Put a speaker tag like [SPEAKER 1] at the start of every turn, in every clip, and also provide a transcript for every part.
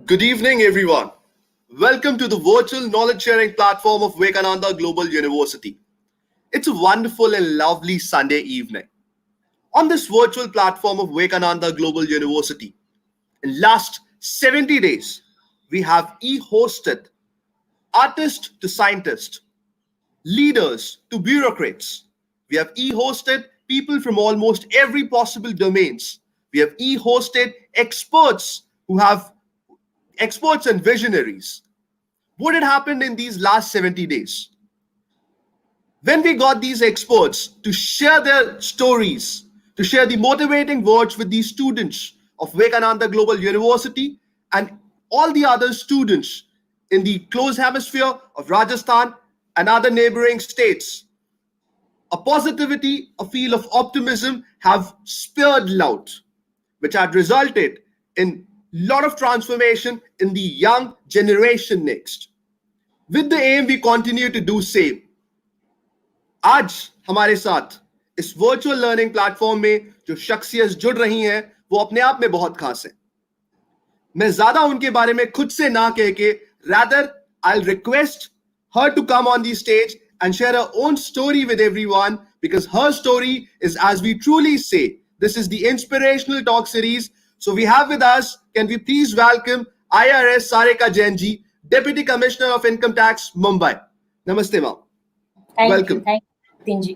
[SPEAKER 1] Good evening, everyone. Welcome to the virtual knowledge sharing platform of Vivekananda Global University. It's a wonderful and lovely Sunday evening. On this virtual platform of Vivekananda Global University, in last 70 days, we have e-hosted artists to scientists, leaders to bureaucrats. We have e-hosted people from almost every possible domains. We have e-hosted experts and visionaries. What had happened in these last 70 days? When we got these experts to share their stories, to share the motivating words with these students of Vivekananda Global University and all the other students in the close hemisphere of Rajasthan and other neighboring states, a positivity, a feel of optimism have spurred out, which had resulted in lot of transformation in the young generation next. With the aim we continue to do same. आज हमारे साथ इस virtual learning platform में जो शख्सियत जुड़ रही हैं वो अपने आप में बहुत खास है. मैं ज्यादा उनके बारे में खुद से ना कह के rather I'll request her to come on the stage and share her own story with everyone, because her story is, as we truly say, this is the inspirational talk series. So we have with us, can we please welcome IRS Sarika Jain ji, Deputy Commissioner of Income Tax, Mumbai. Namaste, ma'am.
[SPEAKER 2] Welcome. Thank you, ji.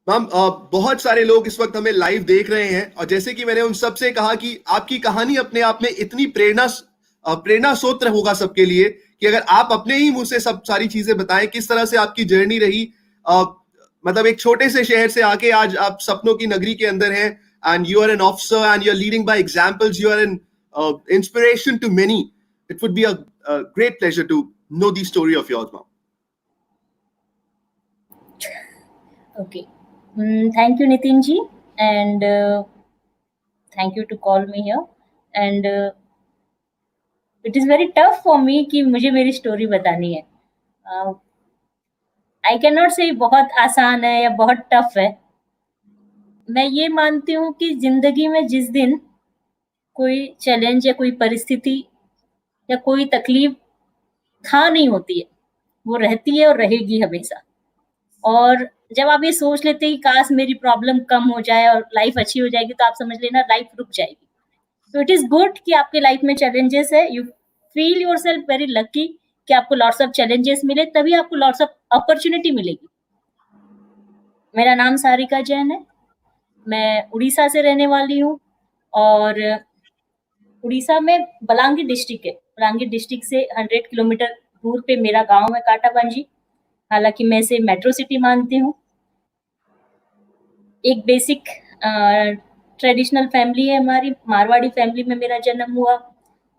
[SPEAKER 1] Ma'am, बहुत सारे लोग इस वक्त हमें live देख रहे हैं और जैसे कि मैंने उन सबसे कहा कि आपकी कहानी अपने आप में इतनी प्रेरणा स्रोत होगा सबके लिए कि अगर आप अपने ही मुंह से सब सारी चीजें बताएं किस तरह से आपकी जर्नी रही. मतलब एक छोटे से शहर से आके आज आप सपनों की नगरी के अंदर हैं and you are an officer and you're leading by examples. You are an inspiration to many. It would be a great pleasure to know the story of yours, ma'am.
[SPEAKER 2] Okay. Thank you, Nitin ji, and thank you to call me here. And it is very tough for me कि मुझे मेरी story बतानी है. I cannot say बहुत आसान है या बहुत tough है. मैं ये मानती हूँ कि जिंदगी में जिस दिन कोई चैलेंज या कोई परिस्थिति या कोई तकलीफ था नहीं होती है, वो रहती है और रहेगी हमेशा. और जब आप ये सोच लेते हैं कि काश मेरी प्रॉब्लम कम हो जाए और लाइफ अच्छी हो जाएगी, तो आप समझ लेना लाइफ रुक जाएगी. तो इट इज गुड कि आपके लाइफ में चैलेंजेस है. You feel yourself very lucky कि आपको लॉट्स ऑफ चैलेंजेस मिले, तभी आपको लॉट्स ऑफ अपॉर्चुनिटी मिलेगी. मेरा नाम सारिका जैन है. मैं उड़ीसा से रहने वाली हूँ और उड़ीसा में बलांगीर डिस्ट्रिक्ट है. बलांगीर डिस्ट्रिक्ट से 100 किलोमीटर दूर पे मेरा गांव है काटाबांजी. हालांकि मैं इसे मेट्रो सिटी मानती हूँ. एक बेसिक ट्रेडिशनल फैमिली है हमारी, मारवाड़ी फैमिली में मेरा जन्म हुआ.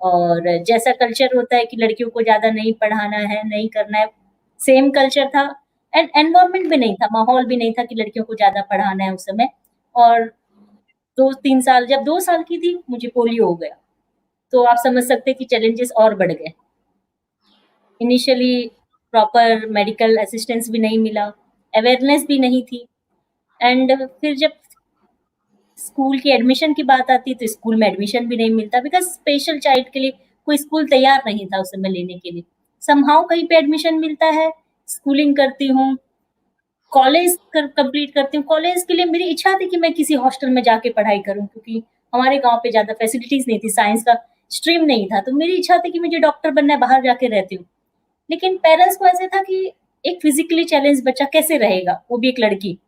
[SPEAKER 2] और जैसा कल्चर होता है कि लड़कियों को ज्यादा नहीं पढ़ाना है, नहीं करना है, सेम कल्चर था. एंड एनवायरमेंट भी नहीं था, माहौल भी नहीं था कि लड़कियों को ज्यादा पढ़ाना है उस समय. और 2-3 साल, जब 2 साल की थी मुझे पोलियो हो गया. तो आप समझ सकते हैं कि चैलेंजेस और बढ़ गए. इनिशियली प्रॉपर मेडिकल असिस्टेंस भी नहीं मिला, अवेयरनेस भी नहीं थी. एंड फिर जब स्कूल की एडमिशन की बात आती तो स्कूल में एडमिशन भी नहीं मिलता, बिकॉज स्पेशल चाइल्ड के लिए कोई स्कूल तैयार नहीं था उस समय लेने के लिए. समहाउ कहीं पे एडमिशन मिलता है, स्कूलिंग करती हूँ, कॉलेज कंप्लीट करती हूँ. कॉलेज के लिए मेरी इच्छा थी कि मैं किसी हॉस्टल में जाके पढ़ाई करूँ, क्योंकि हमारे गांव पे ज्यादा फैसिलिटीज नहीं थी, साइंस का स्ट्रीम नहीं था. तो मेरी इच्छा थी कि मुझे डॉक्टर बनना है, बाहर जाके रहती हूँ. लेकिन पेरेंट्स को ऐसे था कि एक फिजिकली चैलेंज बच्चा कैसे रहेगा, वो भी एक लड़की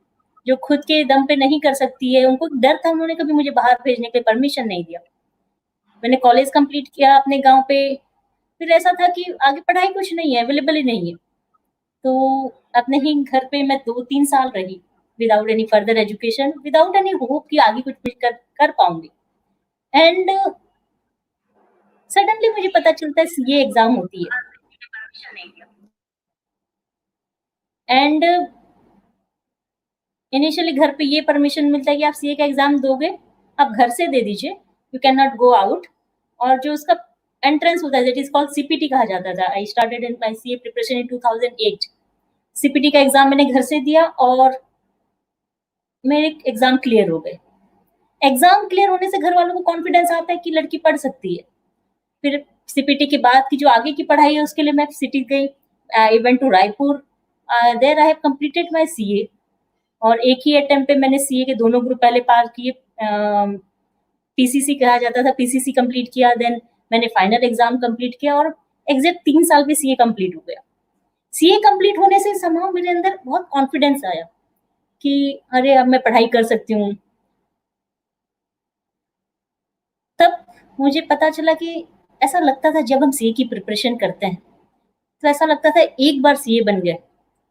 [SPEAKER 2] जो खुद के दम पे नहीं कर सकती है. उनको डर था, उन्होंने कभी मुझे बाहर भेजने के परमिशन नहीं दिया. मैंने कॉलेज कंप्लीट किया अपने गांव पे. फिर ऐसा था कि आगे पढ़ाई कुछ नहीं है, अवेलेबल ही नहीं है. तो अपने ही घर पे मैं 2-3 साल रही without any further education, without any hope कि आगे कुछ कर पाऊंगी. एंड सडनली मुझे पता चलता है सीए एग्जाम होती है. एंड इनिशियली घर पे ये परमिशन मिलता है कि आप सीए का एग्जाम दोगे, आप घर से दे दीजिए, you can not go out. और जो उसका एंट्रेंस होता है, दैट इज कॉल्ड सीपीटी कहा जाता था. I started in my CA preparation in 2008. CPT का एग्जाम मैंने घर से दिया और मेरे एग्जाम क्लियर हो गए. एग्जाम क्लियर होने से घर वालों को कॉन्फिडेंस आता है कि लड़की पढ़ सकती है। फिर सीपीटी के बाद की जो आगे की पढ़ाई है उसके लिए मैं सिटी गई, I went to Raipur, there I have completed my CA, और एक ही अटेम्प्ट पे मैंने सीए के दोनों ग्रुप पहले पार किए, पीसीसी कहा जाता था, पीसीसी कंप्लीट किया, देन मैंने फाइनल एग्जाम कंप्लीट किया और एग्जैक्ट 3 साल में सीए कंप्लीट हो गया। सीए कंप्लीट होने से somehow मेरे अंदर बहुत कॉन्फिडेंस आया कि अरे अब मैं पढ़ाई कर सकती हूँ। तब मुझे पता चला कि ऐसा लगता था जब हम सीए की प्रिपरेशन करते हैं तो ऐसा लगता था एक बार सीए बन गए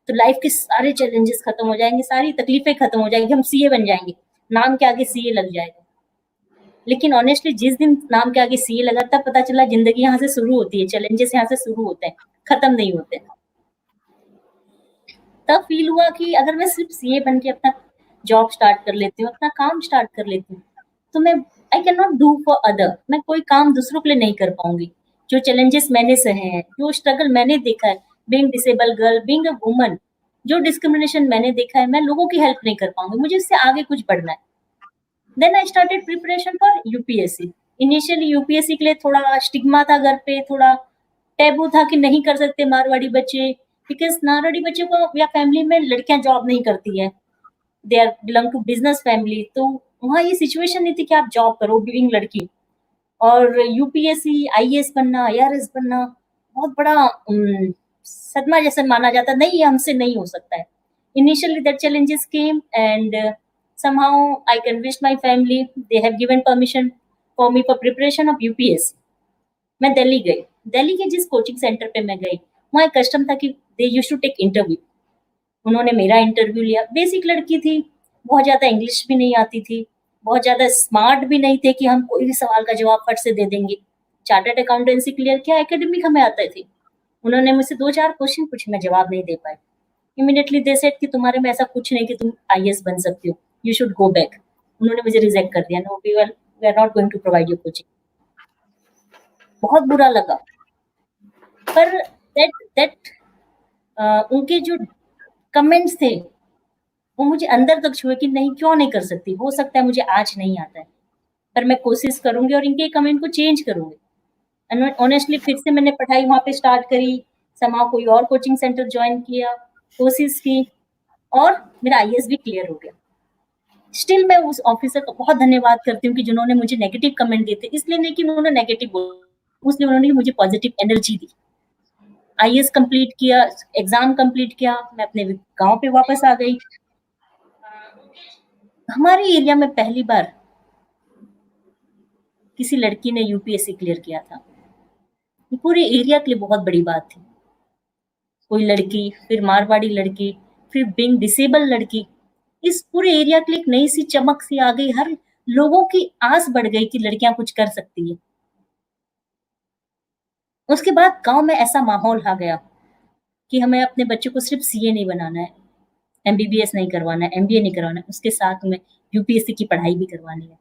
[SPEAKER 2] तो लाइफ के सारे चैलेंजेस खत्म हो जाएंगे, सारी तकलीफें खत्म हो जाएंगी, हम सीए बन जाएंगे, नाम के आगे सीए लग जाएगा। लेकिन ऑनेस्टली जिस दिन नाम के आगे सीए लगा तब पता चला जिंदगी यहाँ से शुरू होती है, चैलेंजेस यहाँ से शुरू होते हैं, खत्म नहीं होते। तब फील हुआ कि अगर मैं सिर्फ सीए बन के अपना जॉब स्टार्ट कर लेती हूँ, अपना काम स्टार्ट कर लेती हूँ, तो मैं I can not do for other, मैं कोई काम दूसरों के लिए नहीं कर पाऊंगी। जो चैलेंजेस मैंने सहे हैं, जो स्ट्रगल मैंने देखा है, being disable girl, being a woman, जो डिस्क्रिमिनेशन मैंने देखा है, मैं लोगों की हेल्प नहीं कर पाऊंगी, मुझे इससे आगे कुछ बढ़ना है। Then I started preparation for UPSC. Initially UPSC के लिए थोड़ा स्टिग्मा था घर पे, थोड़ा टैबू था कि नहीं कर सकते मारवाड़ी बच्चे, बिकॉज मारवाड़ी बच्चों को या फैमिली में लड़कियां जॉब नहीं करती है, they are belong to business family, तो वहाँ ये सिचुएशन नहीं थी कि आप जॉब करो बीइंग लड़की। और यूपीएससी आईएएस बनना, आईआरएस बनना बहुत बड़ा सदमा जैसा माना जाता, नहीं ये हमसे नहीं हो सकता है। Initially that challenges came and somehow I convinced my family, they have given permission for me for preparation of UPSC। मैं दिल्ली गई, दिल्ली के जिस कोचिंग सेंटर पे मैं गई वहाँ एक कस्टम था कि they used to take interview. उन्होंने मेरा इंटरव्यू लिया, बेसिक लड़की थी, बहुत ज्यादा इंग्लिश भी नहीं आती थी, बहुत ज्यादा स्मार्ट भी नहीं थे कि हम कोई भी सवाल का जवाब फट से दे देंगे। चार्टर्ड अकाउंटेंसी क्लियर किया, एकेडमिक हमें आते थे। उन्होंने मुझसे 2-4 क्वेश्चन पूछे, मैं जवाब नहीं दे पाई। इमीडिएटली दे सेड कि तुम्हारे में ऐसा कुछ नहीं कि तुम आईएएस बन सकती हो, यू शुड गो बैक। उन्होंने मुझे रिजेक्ट कर दिया, no we are not going to provide your coaching. बहुत बुरा लगा, पर दैट उनके जो कमेंट्स थे वो मुझे अंदर तक छुए कि नहीं, क्यों नहीं कर सकती, हो सकता है मुझे आज नहीं आता है पर मैं कोशिश करूंगी और इनके कमेंट को चेंज करूंगी। ऑनेस्टली फिर से मैंने पढ़ाई वहाँ पे स्टार्ट करी, समां कोई और कोचिंग सेंटर ज्वाइन किया, कोशिश की और मेरा आईएएस भी क्लियर हो गया। स्टिल मैं उस ऑफिसर का बहुत धन्यवाद करती हूँ कि जिन्होंने मुझे नेगेटिव कमेंट दिए थे, इसलिए नहीं कि उन्होंने नेगेटिव बोला, उसने उन्होंने मुझे पॉजिटिव एनर्जी दी। आईएएस कंप्लीट किया, एग्जाम कंप्लीट किया, मैं अपने गांव पे वापस आ गई। हमारे एरिया में पहली बार किसी लड़की ने यूपीएससी क्लियर किया था, ये पूरे एरिया के लिए बहुत बड़ी बात थी। कोई लड़की, फिर मारवाड़ी लड़की, फिर बीइंग डिसेबल लड़की, इस पूरे एरिया के लिए एक नई सी चमक सी आ गई, हर लोगों की आस बढ़ गई कि लड़कियां कुछ कर सकती है। उसके बाद गांव में ऐसा माहौल आ गया कि हमें अपने बच्चे को सिर्फ सीए नहीं बनाना है, एमबीबीएस नहीं करवाना है, एमबीए नहीं करवाना है, उसके साथ में यूपीएससी की पढ़ाई भी करवानी है।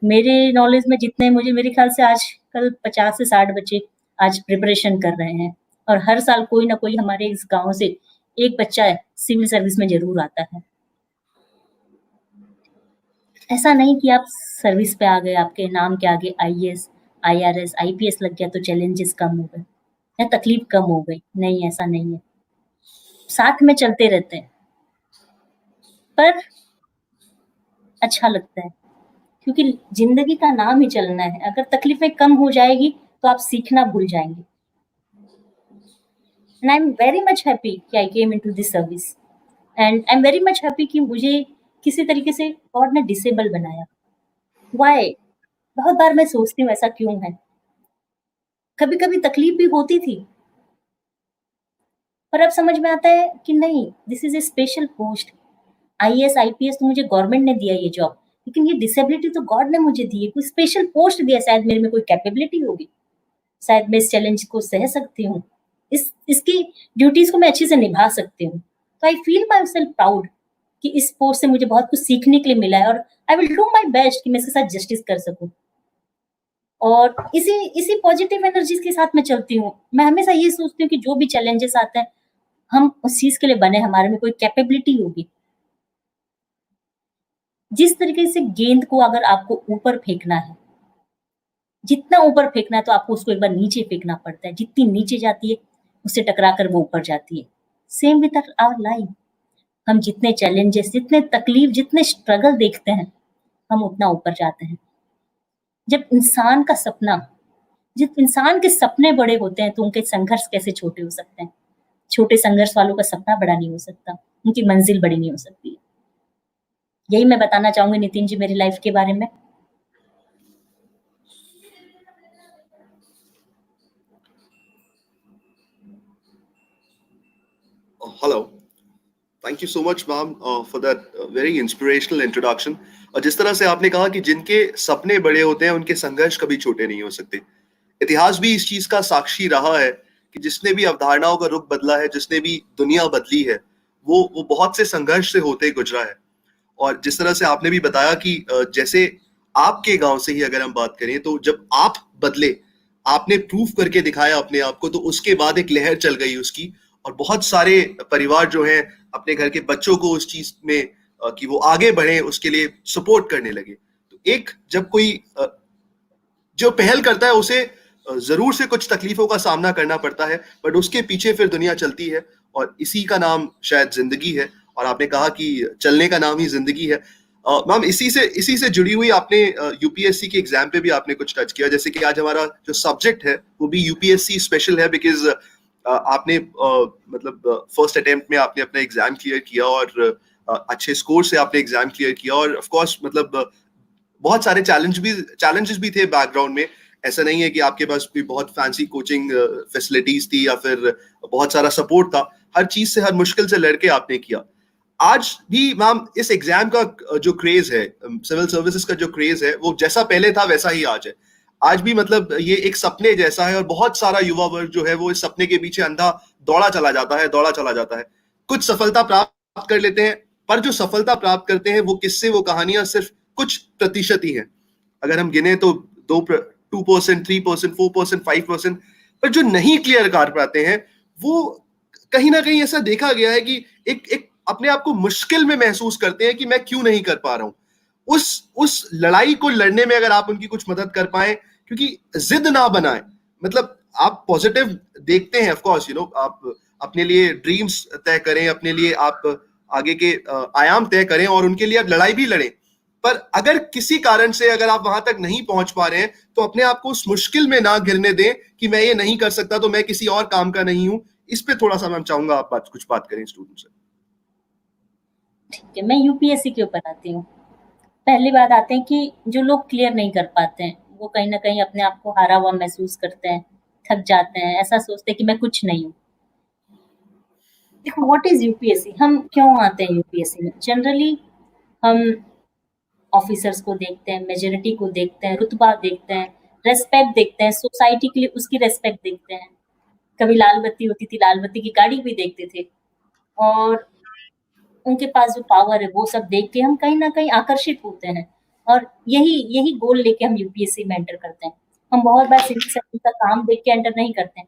[SPEAKER 2] मेरे नॉलेज में जितने, मुझे मेरे ख्याल से आजकल 50 से 60 बच्चे आज प्रिपरेशन कर रहे हैं और हर साल कोई ना कोई हमारे इस गांव से एक बच्चा सिविल सर्विस में जरूर आता है। ऐसा नहीं कि आप सर्विस पे आ गए, आपके नाम के आगे आईएएस, आईआरएस, आईपीएस लग गया तो चैलेंजेस कम हो गए या तकलीफ कम हो गई, नहीं ऐसा नहीं है, साथ में चलते रहते हैं। पर अच्छा लगता है क्योंकि जिंदगी का नाम ही चलना है, अगर तकलीफें कम हो जाएगी तो आप सीखना भूल जाएंगे। And I am very much happy कि I came into this service and I am very much happy कि मुझे किसी तरीके से गॉड ने डिसेबल बनाया। व्हाई? बहुत बार मैं सोचती हूँ ऐसा क्यों है। कभी कभी तकलीफ भी होती थी पर अब समझ में आता है कि नहीं, this is a special post. IAS IPS तो मुझे गवर्नमेंट ने दिया ये जॉब, लेकिन ये डिसेबिलिटी तो गॉड ने मुझे दी है, कोई स्पेशल पोस्ट दिया, शायद मेरे में कोई कैपेबिलिटी होगी, शायद मैं इस चैलेंज को सह सकती हूँ, इसकी ड्यूटीज को मैं अच्छे से निभा सकती हूँ। तो I feel my self proud कि इस पोस्ट से मुझे बहुत कुछ सीखने के लिए मिला है और I will do my best कि मैं इसके साथ जस्टिस कर सकूं। और इसी इसी पॉजिटिव एनर्जी के साथ मैं चलती हूँ। मैं हमेशा ये सोचती हूँ कि जो भी चैलेंजेस आते हैं हम उस चीज के लिए बने, हमारे में कोई कैपेबिलिटी होगी। जिस तरीके से गेंद को अगर आपको ऊपर फेंकना है, जितना ऊपर फेंकना है तो आपको उसको एक बार नीचे फेंकना पड़ता है। जितनी नीचे जाती है, उससे टकरा कर वो ऊपर जाती है। Same with our life. हम जितने चैलेंजेस, जितने तकलीफ, जितने स्ट्रगल देखते हैं, हम उतना ऊपर जाते हैं। जब इंसान के सपने बड़े होते हैं, तो उनके संघर्ष कैसे छोटे हो सकते हैं? छोटे संघर्ष वालों का सपना बड़ा नहीं हो सकता, उनकी मंजिल बड़ी नहीं हो सकती। यही मैं बताना चाहूँगी नितिन जी मेरी लाइफ के बारे में।
[SPEAKER 1] Hello, thank you so much ma'am for that very inspirational introduction. और जिस तरह से आपने कहा कि जिनके सपने बड़े होते हैं उनके संघर्ष कभी छोटे नहीं हो सकते, इतिहास भी इस चीज का साक्षी रहा है कि जिसने भी अवधारणाओं का रुख बदला है, जिसने भी दुनिया बदली है, वो बहुत से संघर्ष से होते गुजरा है। और जिस तरह से आपने भी बताया कि जैसे आपके गांव से ही अगर हम बात करें, तो जब आप बदले, आपने प्रूफ करके दिखाया अपने आप को, तो उसके बाद एक लहर चल गई उसकी, और बहुत सारे परिवार जो हैं अपने घर के बच्चों को उस चीज में कि वो आगे बढ़े उसके लिए सपोर्ट करने लगे। तो एक जब कोई जो पहल करता है उसे जरूर से कुछ तकलीफों का सामना करना पड़ता है, बट उसके पीछे फिर दुनिया चलती है, और इसी का नाम शायद जिंदगी है। और आपने कहा कि चलने का नाम ही जिंदगी है। मैम, इसी से जुड़ी हुई आपने यूपीएससी के एग्जाम पे भी आपने कुछ टच किया, जैसे कि आज हमारा जो सब्जेक्ट है वो भी यूपीएससी स्पेशल है, बिकॉज आपने मतलब फर्स्ट अटेम्प्ट में आपने अपना एग्जाम क्लियर किया, और अच्छे स्कोर से आपने एग्जाम क्लियर किया, और ऑफ कोर्स मतलब बहुत सारे चैलेंजेस भी थे बैकग्राउंड में। ऐसा नहीं है कि आपके पास भी बहुत फैंसी कोचिंग फैसिलिटीज थी या फिर बहुत सारा सपोर्ट था। हर चीज से, हर मुश्किल से लड़के आपने किया। आज भी मैम इस एग्जाम का जो क्रेज है, सिविल सर्विसेज का जो क्रेज है, वो जैसा पहले था वैसा ही आज है। आज भी मतलब ये एक सपने जैसा है, और बहुत सारा युवा वर्ग जो है वो इस सपने के पीछे अंधा दौड़ा चला जाता है। कुछ सफलता प्राप्त कर लेते हैं, पर जो सफलता प्राप्त करते हैं वो किस्से, वो कहानियां सिर्फ कुछ प्रतिशत ही हैं। अगर हम गिने तो 2%, 3%, 4%, 5%। पर जो नहीं क्लियर कर पाते हैं, वो कहीं ना कहीं ऐसा देखा गया है कि एक अपने आप को मुश्किल में महसूस करते हैं कि मैं क्यों नहीं कर पा रहा हूं। उस लड़ाई को लड़ने में अगर आप उनकी कुछ मदद कर पाए, क्योंकि जिद ना बनाए, मतलब आप पॉजिटिव देखते हैं, ऑफ कोर्स आप अपने लिए ड्रीम्स तय करें, अपने लिए आप आगे के आयाम तय करें, और उनके लिए आप लड़ाई भी लड़ें। पर अगर किसी कारण से अगर आप वहां तक नहीं पहुंच पा रहे हैं, तो अपने आप को उस मुश्किल में ना गिरने दें कि मैं ये नहीं कर सकता तो मैं किसी और काम का नहीं हूं। इस पे थोड़ा सा मैं चाहूंगा आप कुछ बात करें स्टूडेंट से।
[SPEAKER 2] ठीक है, मैं यूपीएससी के ऊपर आती हूँ। पहली बात आते हैं कि जो लोग क्लियर नहीं कर पाते हैं, वो कहीं न कहीं अपने आप को हारा हुआ महसूस करते हैं, थक जाते हैं, ऐसा सोचते हैं कि मैं कुछ नहीं हूँ। देखो व्हाट इज़ यूपीएससी? हम क्यों आते हैं यूपीएससी में? जनरली हम ऑफिसर्स को देखते हैं, मेजॉरिटी को देखते हैं, रुतबा देखते हैं, रिस्पेक्ट देखते हैं, सोसाइटी के लिए उसकी रिस्पेक्ट देखते हैं। कभी लाल बत्ती होती थी, लाल बत्ती की गाड़ी भी देखते थे, और उनके पास जो पावर है वो सब देख के हम कहीं न कहीं आकर्षित होते हैं, और यही यही गोल लेके हम यूपीएससी में एंटर करते हैं। हम बहुत बार सिविल सर्विस का काम देख के एंटर नहीं करते हैं।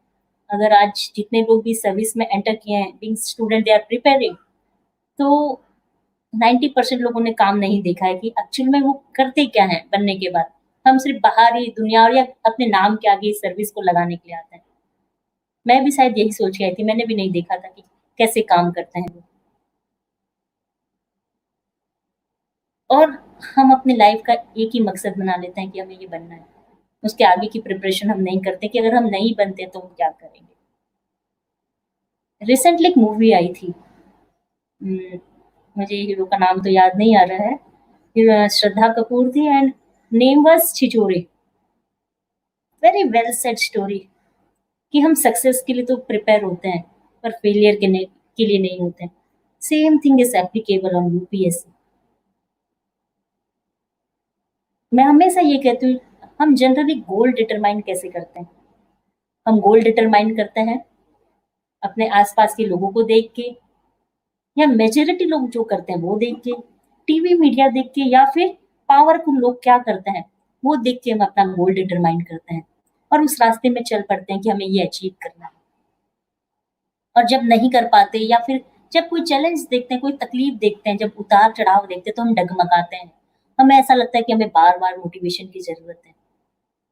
[SPEAKER 2] अगर आज जितने लोग भी सर्विस में एंटर किए हैं, being student they are preparing, तो 90% लोगों ने काम नहीं देखा है कि एक्चुअल में वो करते क्या हैं बनने के बाद। हम सिर्फ बाहरी दुनिया और या अपने नाम के आगे इस सर्विस को लगाने के लिए आते हैं। मैं भी शायद यही सोच के आई थी, मैंने भी नहीं देखा था कि कैसे काम करते हैं वो। और हम अपनी लाइफ का एक ही मकसद बना लेते हैं कि हमें ये बनना है। उसके आगे की प्रिपरेशन हम नहीं करते कि अगर हम नहीं बनते तो हम क्या करेंगे। रिसेंटली एक मूवी आई थी, मुझे हीरो का नाम तो याद नहीं आ रहा है। श्रद्धा कपूर थी and name was Chhichhore. Very well said story कि हम सक्सेस के लिए तो प्रिपेयर होते हैं, पर फेलियर के लिए नहीं होते हैं। Same thing is applicable on UPSC. मैं हमेशा ये कहती हूँ, हम जनरली गोल डिटरमाइन कैसे करते हैं? हम गोल डिटरमाइन करते हैं अपने आसपास के लोगों को देख के, या मेजॉरिटी लोग जो करते हैं वो देख के, टीवी मीडिया देख के, या फिर पावरफुल लोग क्या करते हैं वो देख के हम अपना गोल डिटरमाइन करते हैं, और उस रास्ते में चल पड़ते हैं कि हमें ये अचीव करना है। और जब नहीं कर पाते, या फिर जब कोई चैलेंज देखते हैं, कोई तकलीफ देखते हैं, जब उतार-चढ़ाव देखते हैं तो हम डगमगाते हैं। हमें ऐसा लगता है कि हमें बार-बार मोटिवेशन की ज़रूरत है।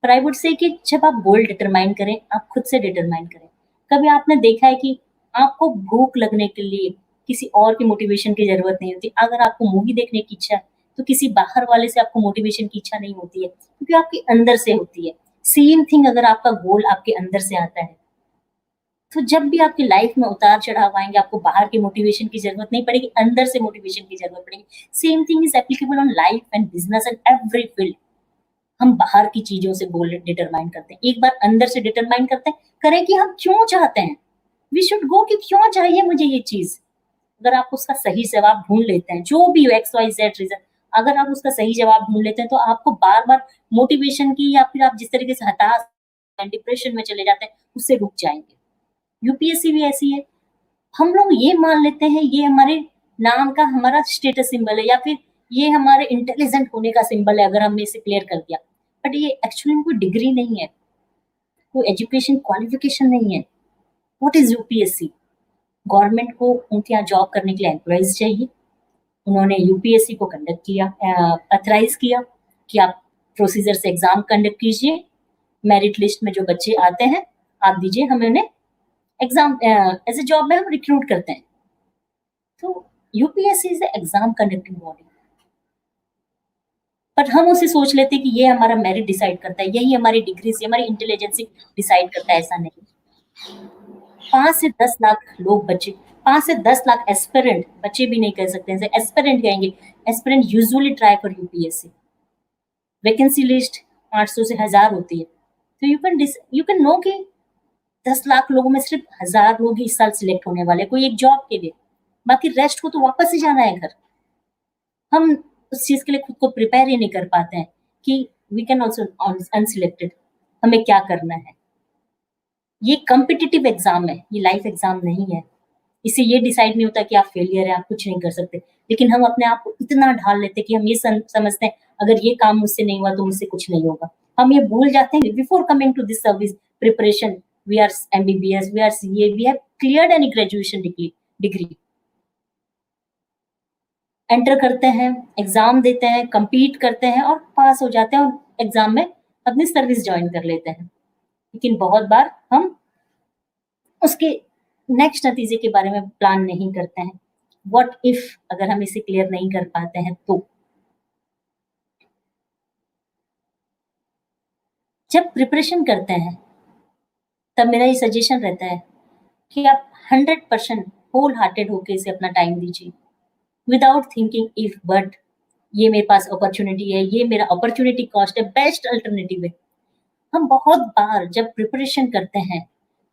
[SPEAKER 2] पर आई वुड से कि जब आप गोल डिटरमाइन करें, आप खुद से डिटरमाइन करें। कभी आपने देखा है कि आपको भूख लगने के लिए किसी और की मोटिवेशन की ज़रूरत नहीं होती। अगर आपको मूवी देखने की इच्छा है, तो किसी बाहर वाले से आपको मोटिवेशन की इच्छा नहीं होती है, क्योंकि आपके अंदर से होती है। सेम थिंग अगर आपका गोल आपके अंदर से आता है, तो जब भी आपकी लाइफ में उतार-चढ़ाव आएँगे, आपको बाहर की मोटिवेशन की ज़रूरत नहीं पड़ेगी, अंदर से मोटिवेशन की ज़रूरत पड़ेगी। Same thing is applicable on life and business and every field. हम बाहर की चीज़ों से गोल डिटरमाइन करते हैं। एक बार अंदर से डिटरमाइन करते हैं, करें कि हम क्यों चाहते हैं। वी शुड गो कि क्यों चाहिए मुझे ये चीज़। अगर आप उसका सही जवाब ढूँढ लेते हैं, जो भी हो एक्स, वाई, ज़ेड रीज़न, अगर आप उसका सही जवाब ढूँढ लेते हैं, तो आपको बार-बार मोटिवेशन की या फिर आप जिस तरीके से हताश डिप्रेशन में चले जाते हैं, उससे रुक जाएँगे। यूपीएससी भी ऐसी है। हम लोग ये मान लेते हैं ये हमारे नाम का हमारा स्टेटस सिंबल है या फिर ये हमारे इंटेलिजेंट होने का सिंबल है अगर हमने इसे क्लियर कर दिया। बट ये एक्चुअली में कोई डिग्री नहीं है, कोई एजुकेशन क्वालिफिकेशन नहीं है। What is UPSC? गवर्नमेंट को उनके यहाँ जॉब करने के लिए एम्प्लॉइज़ चाहिए। उन्होंने यूपीएससी को कंडक्ट किया ऑथराइज़ किया कि आप प्रोसीजर से एग्ज़ाम कंडक्ट कीजिए। मेरिट लिस्ट में जो बच्चे आते हैं, आप दीजिए, हमें उन्हें एग्ज़ाम एज़ अ जॉब में हम रिक्रूट करते हैं। तो UPSC is the exam conducting body. पर हम उसे सोच लेते हैं कि ये हमारा मेरिट डिसाइड करता है, यही हमारी डिग्री से हमारी इंटेलिजेंस डिसाइड करता है, ऐसा नहीं। 5 से 10 लाख लोग बच्चे 5 से 10 लाख एस्पिरेंट, बच्चे भी नहीं कह सकते हैं, एस्पिरेंट कहेंगे। Aspirant usually try for UPSC. Vacancy list 800 से 1000 होती है। तो यू कैन नो कि 10 लाख लोगों में सिर्फ 1000 लोग ही इस साल सिलेक्ट होने वाले हैं, कोई एक जॉब के लिए। बाकी रेस्ट को तो वापस ही जाना है घर। हम उस चीज़ के लिए खुद को प्रिपेयर ही नहीं कर पाते हैं कि वी कैन आल्सो अनसिलेक्टेड, हमें क्या करना है। ये कॉम्पिटिटिव एग्ज़ाम है, ये लाइफ एग्ज़ाम नहीं है। इससे ये डिसाइड नहीं होता कि आप फेलियर हैं, आप कुछ नहीं कर सकते। लेकिन हम अपने आप को इतना ढाल लेते हैं कि हम ये समझते हैं अगर ये काम मुझसे नहीं हुआ तो मुझसे कुछ नहीं होगा। हम ये भूल जाते हैं before coming to this service preparation we are MBBS, we are CA, we have cleared any graduation degree. Enter करते हैं, एग्ज़ाम देते हैं, कम्पीट करते हैं और पास हो जाते हैं और एग्ज़ाम में अपनी सर्विस जॉइन कर लेते हैं। लेकिन बहुत बार हम उसके नेक्स्ट नतीजे के बारे में प्लान नहीं करते हैं। व्हाट इफ अगर हम इसे क्लियर नहीं कर पाते हैं तो? जब प्रिपरेशन करते हैं, तब मेरा ये सजेशन रहता है कि आप 100% होल हार्टेड होके इसे अपना टाइम दीजिए। विदाउट थिंकिंग इफ बट, ये मेरे पास अपॉर्च्युनिटी है, ये मेरा अपॉर्च्युनिटी कॉस्ट है, बेस्ट अल्टरनेटिव है। हम बहुत बार जब प्रिपरेशन करते हैं,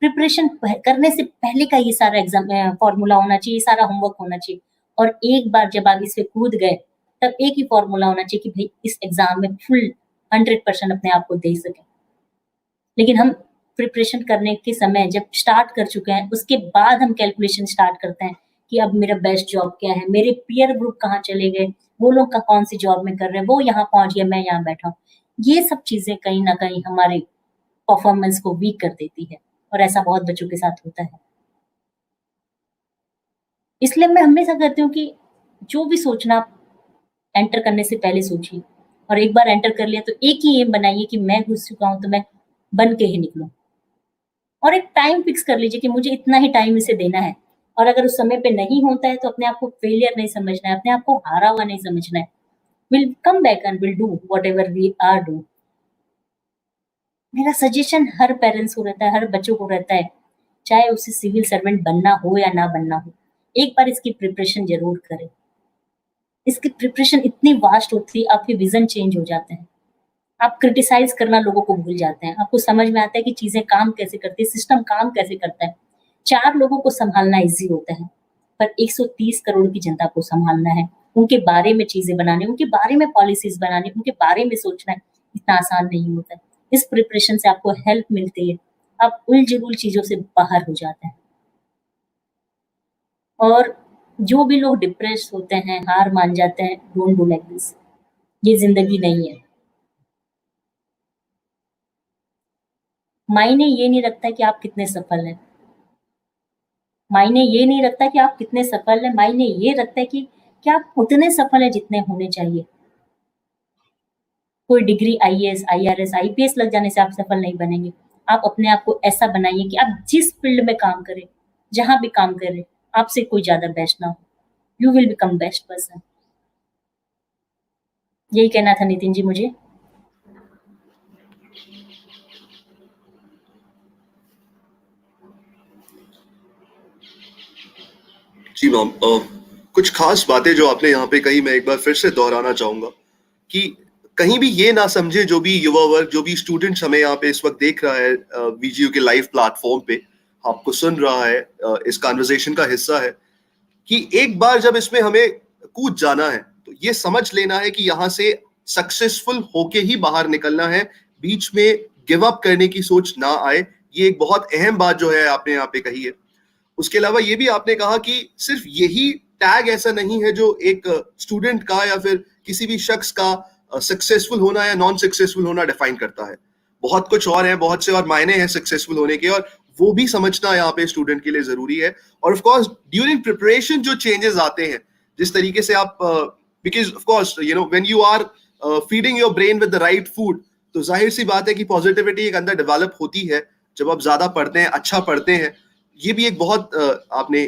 [SPEAKER 2] प्रिपरेशन करने से पहले का ये सारा एग्जाम फॉर्मूला होना चाहिए, सारा होमवर्क होना चाहिए। और एक बार जब आप इस पे कूद गए, तब एक ही फॉर्मूला होना चाहिए कि भाई इस एग्जाम में फुल 100% अपने आप को दे सकें। लेकिन हम प्रिपरेशन करने के समय जब स्टार्ट कर चुके हैं, उसके बाद हम कैलकुलेशन स्टार्ट करते हैं कि अब मेरा बेस्ट जॉब क्या है, मेरे पीयर ग्रुप कहाँ चले गए, वो लोग का कौन सी जॉब में कर रहे हैं, वो यहाँ पहुंच गया, मैं यहाँ बैठा हूँ। ये सब चीजें कहीं ना कहीं हमारे परफॉर्मेंस को वीक कर देती है और ऐसा बहुत बच्चों के साथ होता है। इसलिए मैं हमेशा कहती हूँ कि जो भी सोचना आप एंटर करने से पहले सोचिए, और एक बार एंटर कर लिया तो एक ही एम बनाइए कि मैं घुस चुका हूँ तो मैं बन के ही निकलूं। और एक टाइम फिक्स कर लीजिए कि मुझे इतना ही टाइम इसे देना है। और अगर उस समय पे नहीं होता है तो अपने आप को फेलियर नहीं समझना है, अपने आप को हारा हुआ नहीं समझना है। Will come back and will do whatever we are do. मेरा सजेशन हर पेरेंट्स को रहता है, हर बच्चों को रहता है, चाहे उसे सिविल सर्वेंट बनना हो या ना बनना हो, एक बार इसकी प्रिपरेशन जरूर करें। इसकी प्रिपरेशन इतनी वास्ट होती है, आपके विजन चेंज हो जाते हैं। आप क्रिटिसाइज करना लोगों को भूल जाते हैं, आपको समझ में आता है कि चीजें काम कैसे करती है, सिस्टम काम कैसे करता है। 4 लोगों को संभालना ईज़ी होता है, पर 130 करोड़ की जनता को संभालना है, उनके बारे में चीज़ें बनानी, उनके बारे में पॉलिसीज़ बनानी, उनके बारे में सोचना है, इतना आसान नहीं होता है। इस प्रिपरेशन से आपको हेल्प मिलती है, आप उलझ-बुल चीज़ों से बाहर हो जाते हैं। और जो भी लोग डिप्रेस्ड होते हैं, हार मान जाते हैं, डोंट डू लाइक दिस। ये ज़िंदगी नहीं है। मायने ये नहीं रखता है कि आप कितने सफल हैं, मायने ये नहीं रखता कि आप कितने सफल हैं, मायने ये रखता है कि क्या आप उतने सफल हैं जितने होने चाहिए। कोई डिग्री आईएएस, आईआरएस, आईपीएस लग जाने से आप सफल नहीं बनेंगे। आप अपने आप को ऐसा बनाइए कि आप जिस फील्ड में काम करें, जहाँ भी काम करें, आपसे कोई ज़्यादा बेस्ट ना हो। You will become best person. यही कहना था नितिन जी मुझे।
[SPEAKER 1] जी मैम, कुछ खास बातें जो आपने यहाँ पे कही मैं एक बार फिर से दोहराना चाहूंगा कि कहीं भी ये ना समझे जो भी युवा वर्ग, जो भी स्टूडेंट्स हमें यहाँ पे इस वक्त देख रहा है वीजीयू के लाइव प्लेटफॉर्म पे, आपको सुन रहा है, इस कन्वर्सेशन का हिस्सा है, कि एक बार जब इसमें हमें कूद जाना है तो ये समझ लेना है कि यहाँ से सक्सेसफुल होके ही बाहर निकलना है। बीच में गिव अप करने की सोच ना आए। ये एक बहुत अहम बात जो है आपने यहाँ पे कही है। उसके अलावा ये भी आपने कहा कि सिर्फ यही टैग ऐसा नहीं है जो एक स्टूडेंट का या फिर किसी भी शख्स का सक्सेसफुल होना या नॉन सक्सेसफुल होना डिफाइन करता है। बहुत कुछ और है, बहुत से और मायने हैं सक्सेसफुल होने के, और वो भी समझना यहाँ पे स्टूडेंट के लिए जरूरी है। और ऑफ कोर्स ड्यूरिंग प्रिपरेशन जो चेंजेस आते हैं, जिस तरीके से आप, because of course you know when you are feeding your brain with the right food, तो जाहिर सी बात है कि पॉजिटिविटी एक अंदर डेवलप होती है जब आप ज्यादा पढ़ते हैं, अच्छा पढ़ते हैं। ये भी एक बहुत आपने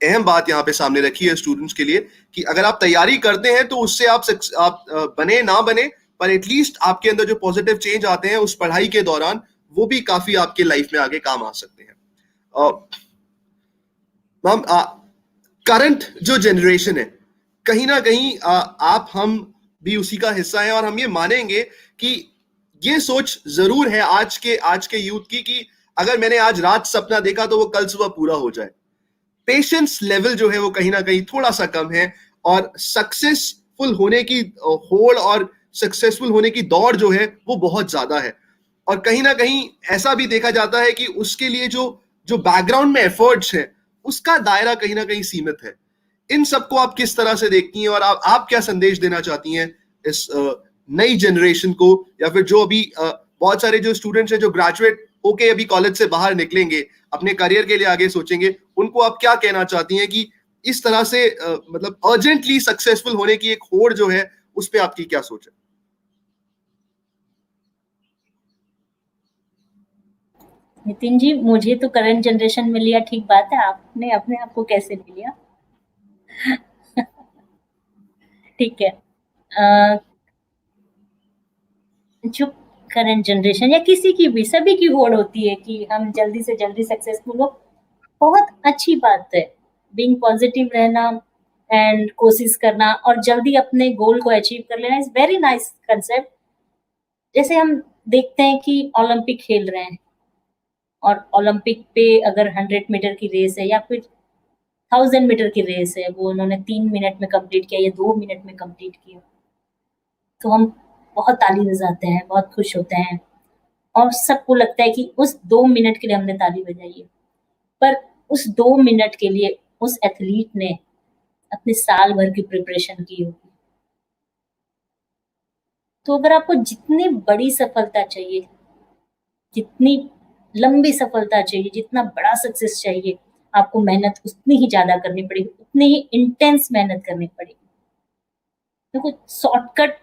[SPEAKER 1] अहम बात यहाँ पे सामने रखी है स्टूडेंट्स के लिए कि अगर आप तैयारी करते हैं तो उससे आप बने ना बने, पर एटलीस्ट आपके अंदर जो पॉजिटिव चेंज आते हैं उस पढ़ाई के दौरान, वो भी काफी आपके लाइफ में आगे काम आ सकते हैं। मैम, करंट जो जनरेशन है, कहीं ना कहीं आप हम भी उसी का हिस्सा है, और हम ये मानेंगे कि ये सोच जरूर है आज के यूथ की कि अगर मैंने आज रात सपना देखा तो वो कल सुबह पूरा हो जाए। पेशेंस लेवल जो है वो कहीं ना कहीं थोड़ा सा कम है, और सक्सेसफुल होने की होड़ और सक्सेसफुल होने की दौड़ जो है वो बहुत ज्यादा है। और कहीं ना कहीं ऐसा भी देखा जाता है कि उसके लिए जो जो बैकग्राउंड में एफर्ट्स है उसका दायरा कहीं ना कहीं सीमित है। इन सबको आप किस तरह से देखती हैं, और आप क्या संदेश देना चाहती हैं इस नई जनरेशन को, या फिर जो अभी बहुत सारे जो स्टूडेंट्स हैं जो ग्रेजुएट होके अभी कॉलेज से बाहर निकलेंगे, अपने करियर के लिए आगे सोचेंगे, उनको आप क्या कहना चाहती हैं कि इस तरह से मतलब अर्जेंटली सक्सेसफुल होने की एक होड़ जो है उस पर आपकी क्या सोच है?
[SPEAKER 2] नितिन जी, मुझे तो करंट जनरेशन में लिया ठीक बात है, आपने अपने आप को कैसे ले लिया? ठीक है। जो करंट जनरेशन या किसी की भी, सभी की होड़ होती है कि हम जल्दी से जल्दी सक्सेसफुल हो। बहुत अच्छी बात है, बीइंग पॉजिटिव रहना एंड कोशिश करना और जल्दी अपने गोल को अचीव कर लेना इज वेरी नाइस कंसेप्ट। जैसे हम देखते हैं कि ओलंपिक खेल रहे हैं, और ओलंपिक पे अगर 100 मीटर की रेस है या फिर 1000 मीटर की रेस है, वो उन्होंने 3 मिनट में कंप्लीट किया या 2 मिनट में कंप्लीट किया, तो हम बहुत ताली बजाते हैं, बहुत खुश होते हैं, और सबको लगता है कि उस 2 मिनट के लिए हमने ताली बजाई है। पर उस 2 मिनट के लिए उस एथलीट ने अपने साल भर की प्रिपरेशन की होगी। तो अगर आपको जितनी बड़ी सफलता चाहिए, जितनी लंबी सफलता चाहिए, जितना बड़ा सक्सेस चाहिए, आपको मेहनत उतनी ही ज्यादा करनी पड़ेगी, उतनी ही इंटेंस मेहनत करनी पड़ेगी। देखो, shortcut,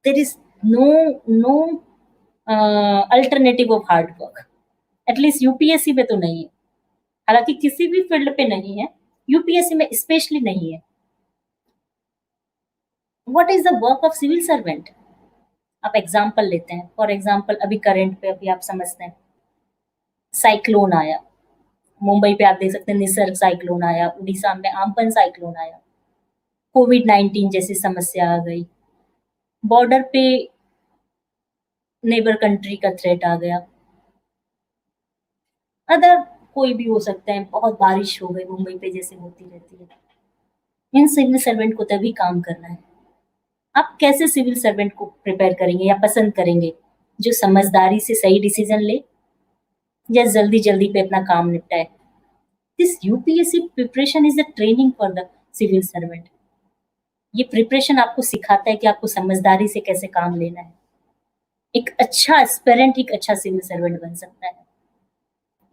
[SPEAKER 2] there is no alternative of hard work. At least UPSC में तो नहीं है, हालांकि किसी भी फील्ड पे नहीं है, यूपीएससी में स्पेशली नहीं है। What is the work of civil servant? आप एग्जाम्पल लेते हैं, फॉर एग्जाम्पल अभी करंट पे अभी आप समझते हैं, साइक्लोन आया मुंबई पे, आप देख सकते हैं निसर्ग साइक्लोन आया, उड़ीसा में आम्पन साइक्लोन आया, कोविड-19 जैसी समस्या आ गई, बॉर्डर पे नेबर कंट्री का थ्रेट आ गया, अदर कोई भी हो सकता है, बहुत बारिश हो गई मुंबई पे जैसे होती रहती है। इन सिविल सर्वेंट को तभी काम करना है। आप कैसे सिविल सर्वेंट को प्रिपेयर करेंगे या पसंद करेंगे? जो समझदारी से सही डिसीजन ले या जल्दी जल्दी पे अपना काम निपटाए। This UPSC preparation is a training for the civil servant. ये प्रिपरेशन आपको सिखाता है कि आपको समझदारी से कैसे काम लेना है। एक अच्छा एस्पिरेंट एक अच्छा सिविल सर्वेंट बन सकता है।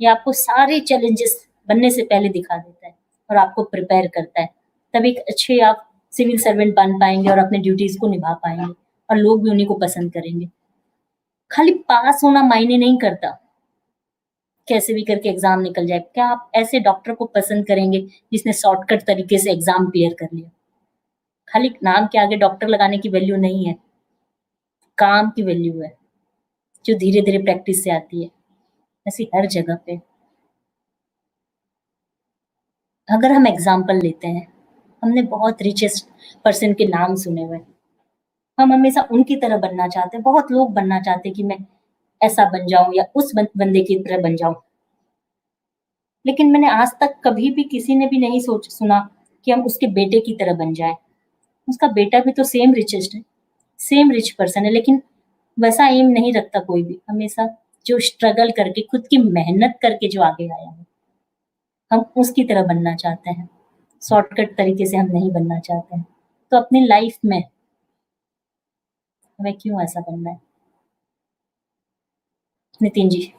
[SPEAKER 2] ये आपको सारे चैलेंजेस बनने से पहले दिखा देता है और आपको प्रिपेयर करता है। तब एक अच्छे आप सिविल सर्वेंट बन पाएंगे और अपने ड्यूटीज को निभा पाएंगे और लोग भी उन्हीं को पसंद करेंगे। खाली पास होना मायने नहीं करता, कैसे भी करके एग्जाम निकल जाए। क्या आप ऐसे डॉक्टर को पसंद करेंगे जिसने शॉर्टकट तरीके से एग्जाम क्लियर कर लिया? खाली नाम के आगे डॉक्टर लगाने की वैल्यू नहीं है, काम की वैल्यू है जो धीरे धीरे प्रैक्टिस से आती है। ऐसी हर जगह पे अगर हम एग्जाम्पल लेते हैं, हमने बहुत रिचेस्ट पर्सन के नाम सुने हुए, हम हमेशा उनकी तरह बनना चाहते हैं। बहुत लोग बनना चाहते हैं कि मैं ऐसा बन जाऊं या उस बंदे की तरह बन जाऊं, लेकिन मैंने आज तक कभी भी किसी ने भी नहीं सुना कि हम उसके बेटे की तरह बन जाएं। उसका बेटा भी तो सेम रिचेस्ट है, सेम रिच पर्सन है, लेकिन वैसा एम नहीं रखता कोई भी। हमेशा जो स्ट्रगल करके खुद की मेहनत करके जो आगे आया है, हम उसकी तरह बनना चाहते हैं। शॉर्टकट तरीके से हम नहीं बनना चाहते हैं। तो अपनी लाइफ में हमें क्यों ऐसा बनना है? नितिन जी।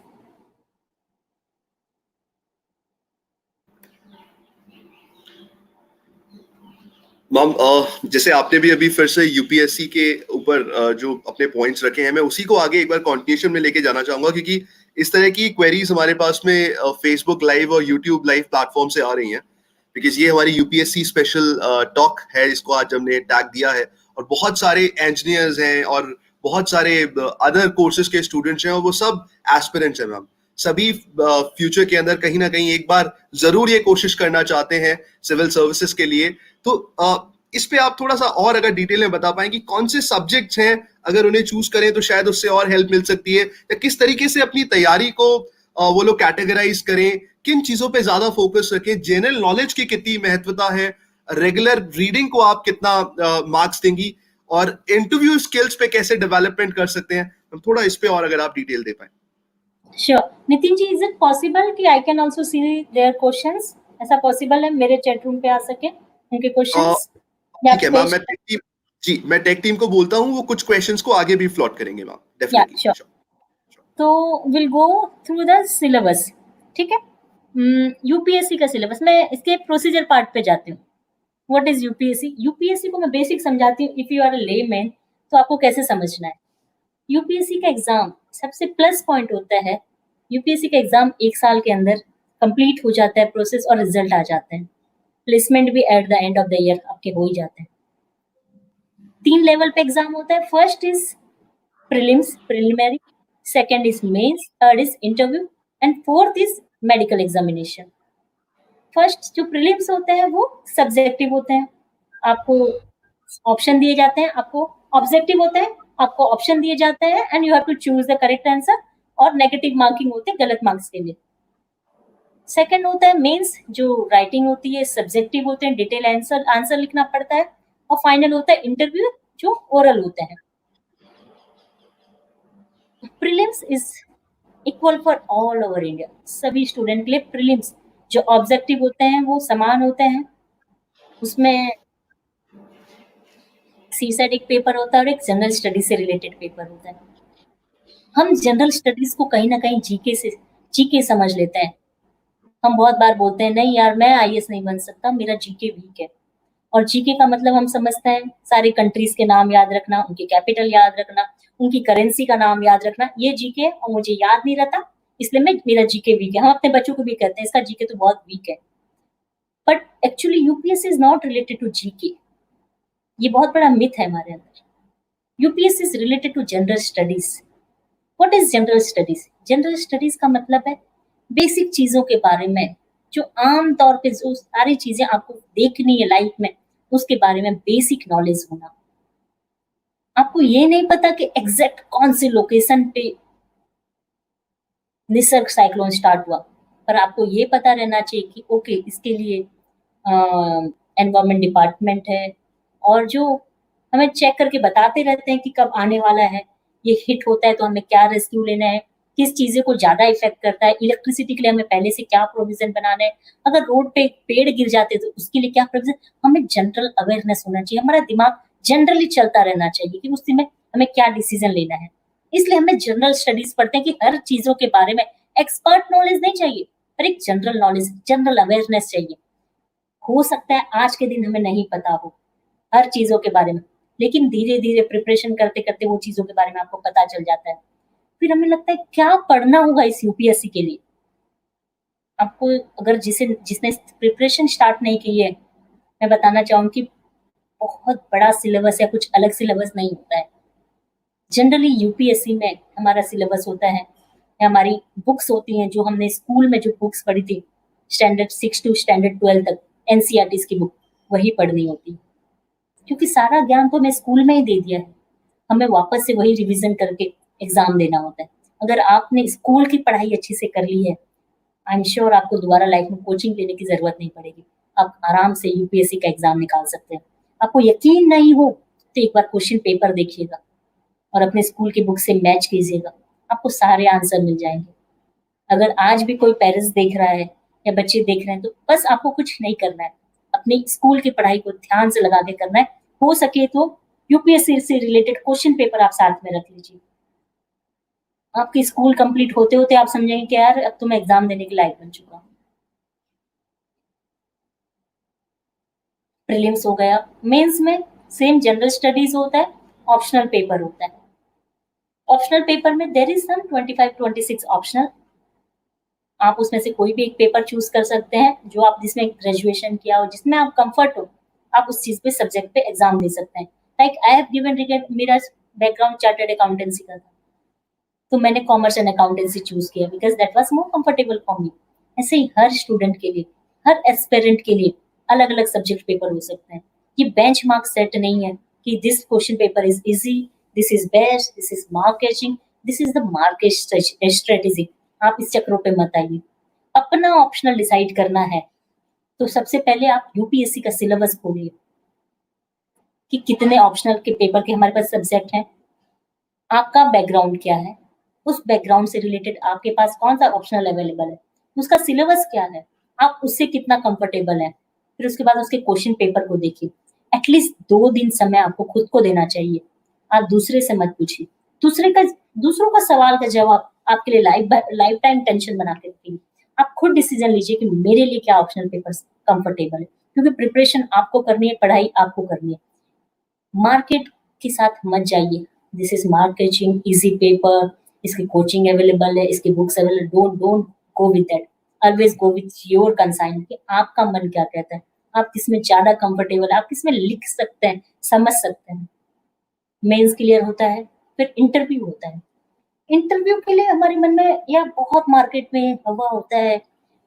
[SPEAKER 1] मैम, जैसे आपने भी अभी फिर से यूपीएससी के ऊपर जो अपने पॉइंट्स रखे हैं, मैं उसी को आगे एक बार कंटिन्यूशन में लेके जाना चाहूंगा, क्योंकि इस तरह की क्वेरीज हमारे पास में फेसबुक लाइव और यूट्यूब लाइव प्लेटफॉर्म से आ रही हैं, बिकॉज ये हमारी यूपीएससी स्पेशल टॉक है, इसको आज हमने टैग दिया है। और बहुत सारे इंजीनियर्स हैं और बहुत सारे अदर कोर्सेज के स्टूडेंट्स हैं, और वो सब एस्पिरेंट्स हैं मैम। सभी फ्यूचर के अंदर कहीं ना कहीं एक बार जरूर ये कोशिश करना चाहते हैं सिविल सर्विसेज के लिए। तो इस पे आप थोड़ा सा और अगर डिटेल में बता पाएं कि कौन से सब्जेक्ट्स हैं, अगर उन्हें चूज करें तो शायद उससे और हेल्प मिल सकती है, या किस तरीके से अपनी तैयारी को वो लोग कैटेगराइज करें, किन चीजों पे ज्यादा फोकस रखें, जनरल नॉलेज की कितनी महत्वता है, रेगुलर रीडिंग को आप कितना मार्क्स देंगी, और इंटरव्यू स्किल्स पे कैसे डेवलपमेंट कर सकते हैं। थोड़ा इस पे और अगर आप डिटेल दे पाए।
[SPEAKER 2] Sure Nitin ji, is it possible कि I can also see their questions? ऐसा पॉसिबल है मेरे चैट रूम पे आ सके उनके क्वेश्चंस?
[SPEAKER 1] ठीक है मैम, मैं टेक टीम को बोलता हूँ, वो कुछ क्वेश्चंस को आगे भी फ्लोट करेंगे मैम, डेफिनेटली।
[SPEAKER 2] श्योर। तो will go through the syllabus, ठीक है? यूपीएससी का सिलेबस, मैं इसके प्रोसीजर पार्ट पे जाती हूँ। What is UPSC? यूपीएससी को मैं बेसिक समझाती हूँ। If you are a layman तो आपको कैसे समझना है। यूपीएससी का एग्जाम सबसे प्लस पॉइंट होता है, यूपीएससी का एग्जाम 1 साल के अंदर कंप्लीट हो जाता है प्रोसेस और रिजल्ट आ जाते हैं। प्लेसमेंट भी at the end of the year आपके हो ही जाते हैं। 3 लेवल पे एग्जाम होता है। First is prelims, preliminary, second is mains, third is interview and fourth is medical examination. First जो प्रीलिम्स होते हैं वो सब्जेक्टिव होते हैं, आपको ऑप्शन दिए जाते हैं। आपको ऑब्जेक्टिव होता है, आपको ऑप्शन दिए जाते हैं and you have to choose the correct answer, और नेगेटिव मार्किंग होती है गलत मार्क्स के लिए। सेकंड होता है मेंस, जो राइटिंग होती है, सब्जेक्टिव होते हैं, डिटेल आंसर लिखना पड़ता है। और फाइनल होता है इंटरव्यू, जो ओरल होते हैं। Prelims is equal for all over India, सभी स्टूडेंट के लिए प्रीलिम्स जो ऑब्जेक्टिव होते हैं वो समान होते हैं। उसमें सीसेट एक पेपर होता है और एक जनरल स्टडी से रिलेटेड पेपर होता है। हम जनरल स्टडीज को कहीं ना कहीं जीके समझ लेते हैं। हम बहुत बार बोलते हैं नहीं यार मैं आईएएस नहीं बन सकता, मेरा जीके वीक है। और जीके का मतलब हम समझते हैं सारे कंट्रीज के नाम याद रखना, उनके कैपिटल याद रखना, उनकी करेंसी का नाम याद रखना। ये जीके और मुझे याद नहीं रहता, इसलिए मेरा जीके वीक है। हम अपने बच्चों को भी कहते हैं इसका जीके तो बहुत वीक है। But actually UPSC is not related to GK. ये बहुत बड़ा मिथ है हमारे अंदर। UPSC is related to general studies. What is general studies? General studies का मतलब है बेसिक चीजों के बारे में, जो आम तौर पे जो सारी चीजें आपको देखनी है लाइफ में, उसके बारे में बेसिक नॉलेज होना। आपको ये नहीं पता कि एग्जैक्ट कौन सी लोकेशन पे निसर्ग साइक्लोन स्टार्ट हुआ, पर आपको ये पता रहना चाहिए कि ओके इसके लिए एनवायरमेंट डिपार्टमेंट है, और जो हमें चेक करके बताते रहते हैं कि कब आने वाला है, ये हिट होता है तो हमें क्या रेस्क्यू लेना है, किस चीजें को ज्यादा इफेक्ट करता है, इलेक्ट्रिसिटी के लिए हमें पहले से क्या प्रोविजन बनाना है, अगर रोड पे पेड़ गिर जाते हैं तो उसके लिए क्या प्रोविजन। हमें जनरल अवेयरनेस होना चाहिए, हमारा दिमाग जनरली चलता रहना चाहिए कि उस समय हमें क्या डिसीजन लेना है। इसलिए हमें जनरल स्टडीज पढ़ते हैं कि हर चीजों के बारे में एक्सपर्ट नॉलेज नहीं चाहिए। पर एक जनरल नॉलेज, जनरल अवेयरनेस चाहिए। हो सकता है आज के दिन हमें नहीं पता हो हर चीजों के बारे में, लेकिन धीरे धीरे प्रिपरेशन करते करते वो चीजों के बारे में आपको पता चल जाता है। फिर हमें लगता है क्या पढ़ना होगा इस यूपीएससी के लिए। आपको अगर जिसने प्रिपरेशन स्टार्ट नहीं की है, मैं बताना चाहूंगी बहुत बड़ा सिलेबस या कुछ अलग सिलेबस नहीं होता है। जनरली यूपीएससी में हमारा सिलेबस होता है या हमारी बुक्स होती हैं जो हमने स्कूल में जो बुक्स पढ़ी थी स्टैंडर्ड 6 टू स्टैंडर्ड 12 तक, एनसीईआरटी की बुक वही पढ़नी होती है, क्योंकि सारा ज्ञान तो मैं स्कूल में ही दे दिया है। हमें वापस से वही रिवीजन करके एग्जाम देना होता है। अगर आपने स्कूल की पढ़ाई अच्छे से कर ली है, आई एम श्योर आपको दोबारा लाइफ में कोचिंग लेने की जरूरत नहीं पड़ेगी। आप आराम से यूपीएससी का एग्जाम निकाल सकते हैं। आपको यकीन नहीं हो तो एक बार क्वेश्चन पेपर देखिएगा और अपने स्कूल की बुक से मैच कीजिएगा, आपको सारे आंसर मिल जाएंगे। अगर आज भी कोई पेरेंट्स देख रहा है या बच्चे देख रहे हैं तो बस आपको कुछ नहीं करना है, अपनी स्कूल की पढ़ाई को ध्यान से लगा के करना है। हो सके तो यूपीएससी से रिलेटेड क्वेश्चन पेपर आप साथ में रख लीजिए। आपकी स्कूल कंप्लीट होते होते आप समझेंगे कि यार अब तो मैं एग्जाम देने के लायक बन चुका हूँ। प्रीलिम्स हो गया, मेंस में सेम जनरल स्टडीज होता है, ऑप्शनल पेपर होता है। ऑप्शनल पेपर में देयर इज सम 25-26 ऑप्शनल। आप उसमें से कोई भी एक पेपर चूज कर सकते हैं जो आप जिसमें ग्रेजुएशन किया हो, जिसमें आप कंफर्ट हो, आप उस चीज पे सब्जेक्ट पे एग्जाम दे सकते हैं। लाइक आई हैव गिवन मेरा बैकग्राउंड चार्टर्ड अकाउंटेंसी का था, तो मैंने कॉमर्स एंड अकाउंटेंसी चूज किया because that was more comfortable for me. ऐसे ही हर स्टूडेंट के लिए, हर एस्पिरेंट के लिए अलग अलग सब्जेक्ट पेपर हो सकते हैं। ये बेंचमार्क सेट नहीं है कि this question paper is easy, this is best, this is mark catching, this is the market strategy. आप इस चक्रों पे मत आइए। अपना ऑप्शनल डिसाइड करना है तो सबसे पहले आप यूपीएससी का सिलेबस खोलिए कि कितने ऑप्शनल के पेपर के हमारे पास सब्जेक्ट हैं, आपका बैकग्राउंड क्या है, उस बैकग्राउंड से रिलेटेड आपके पास कौन सा ऑप्शनल अवेलेबल है, उसका सिलेबस क्या है, आप उससे कितना कंफर्टेबल है। फिर उसके बाद उसके क्वेश्चन पेपर को देखिए। एटलीस्ट 2 दिन समय आपको खुद को देना चाहिए। आप दूसरे से मत पूछिए। दूसरों का सवाल का जवाब आपके लिए लाइफ टाइम टेंशन बना के रखिए। आप खुद डिसीजन लीजिए कि मेरे लिए क्या ऑप्शनल पेपर कंफर्टेबल है, क्योंकि प्रिपरेशन आपको करनी है, पढ़ाई आपको करनी है। मार्केट के साथ मत जाइए, this is marketing easy paper, इसकी कोचिंग अवेलेबल है, इसकी books available, don't don't go with that. Always go with your consign कि आपका मन क्या कहता है, आप किसमें ज्यादा कंफर्टेबल है, आप किसमें लिख सकते हैं, समझ सकते हैं। मेंस क्लियर होता है, फिर इंटरव्यू होता है। इंटरव्यू के लिए हमारे मन में या बहुत मार्केट में हवा होता है,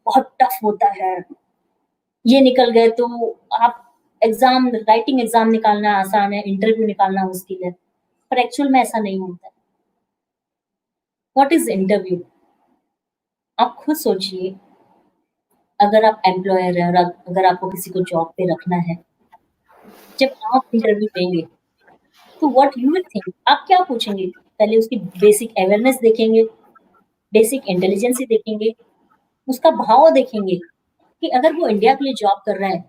[SPEAKER 2] बहुत टफ होता है, ये निकल गए तो आप एग्जाम राइटिंग एग्जाम निकालना आसान है, इंटरव्यू निकालना मुश्किल है, पर एक्चुअल में ऐसा नहीं होता है। What is interview? आप खुद सोचिए, अगर आप एम्प्लॉयर है और अगर आपको किसी को जॉब पे रखना है, जब आप इंटरव्यू देंगे तो व्हाट यू विल थिंक, आप क्या पूछेंगे? पहले उसकी बेसिक अवेयरनेस देखेंगे, बेसिक इंटेलिजेंस देखेंगे, उसका भाव देखेंगे कि अगर वो इंडिया के लिए जॉब कर रहा है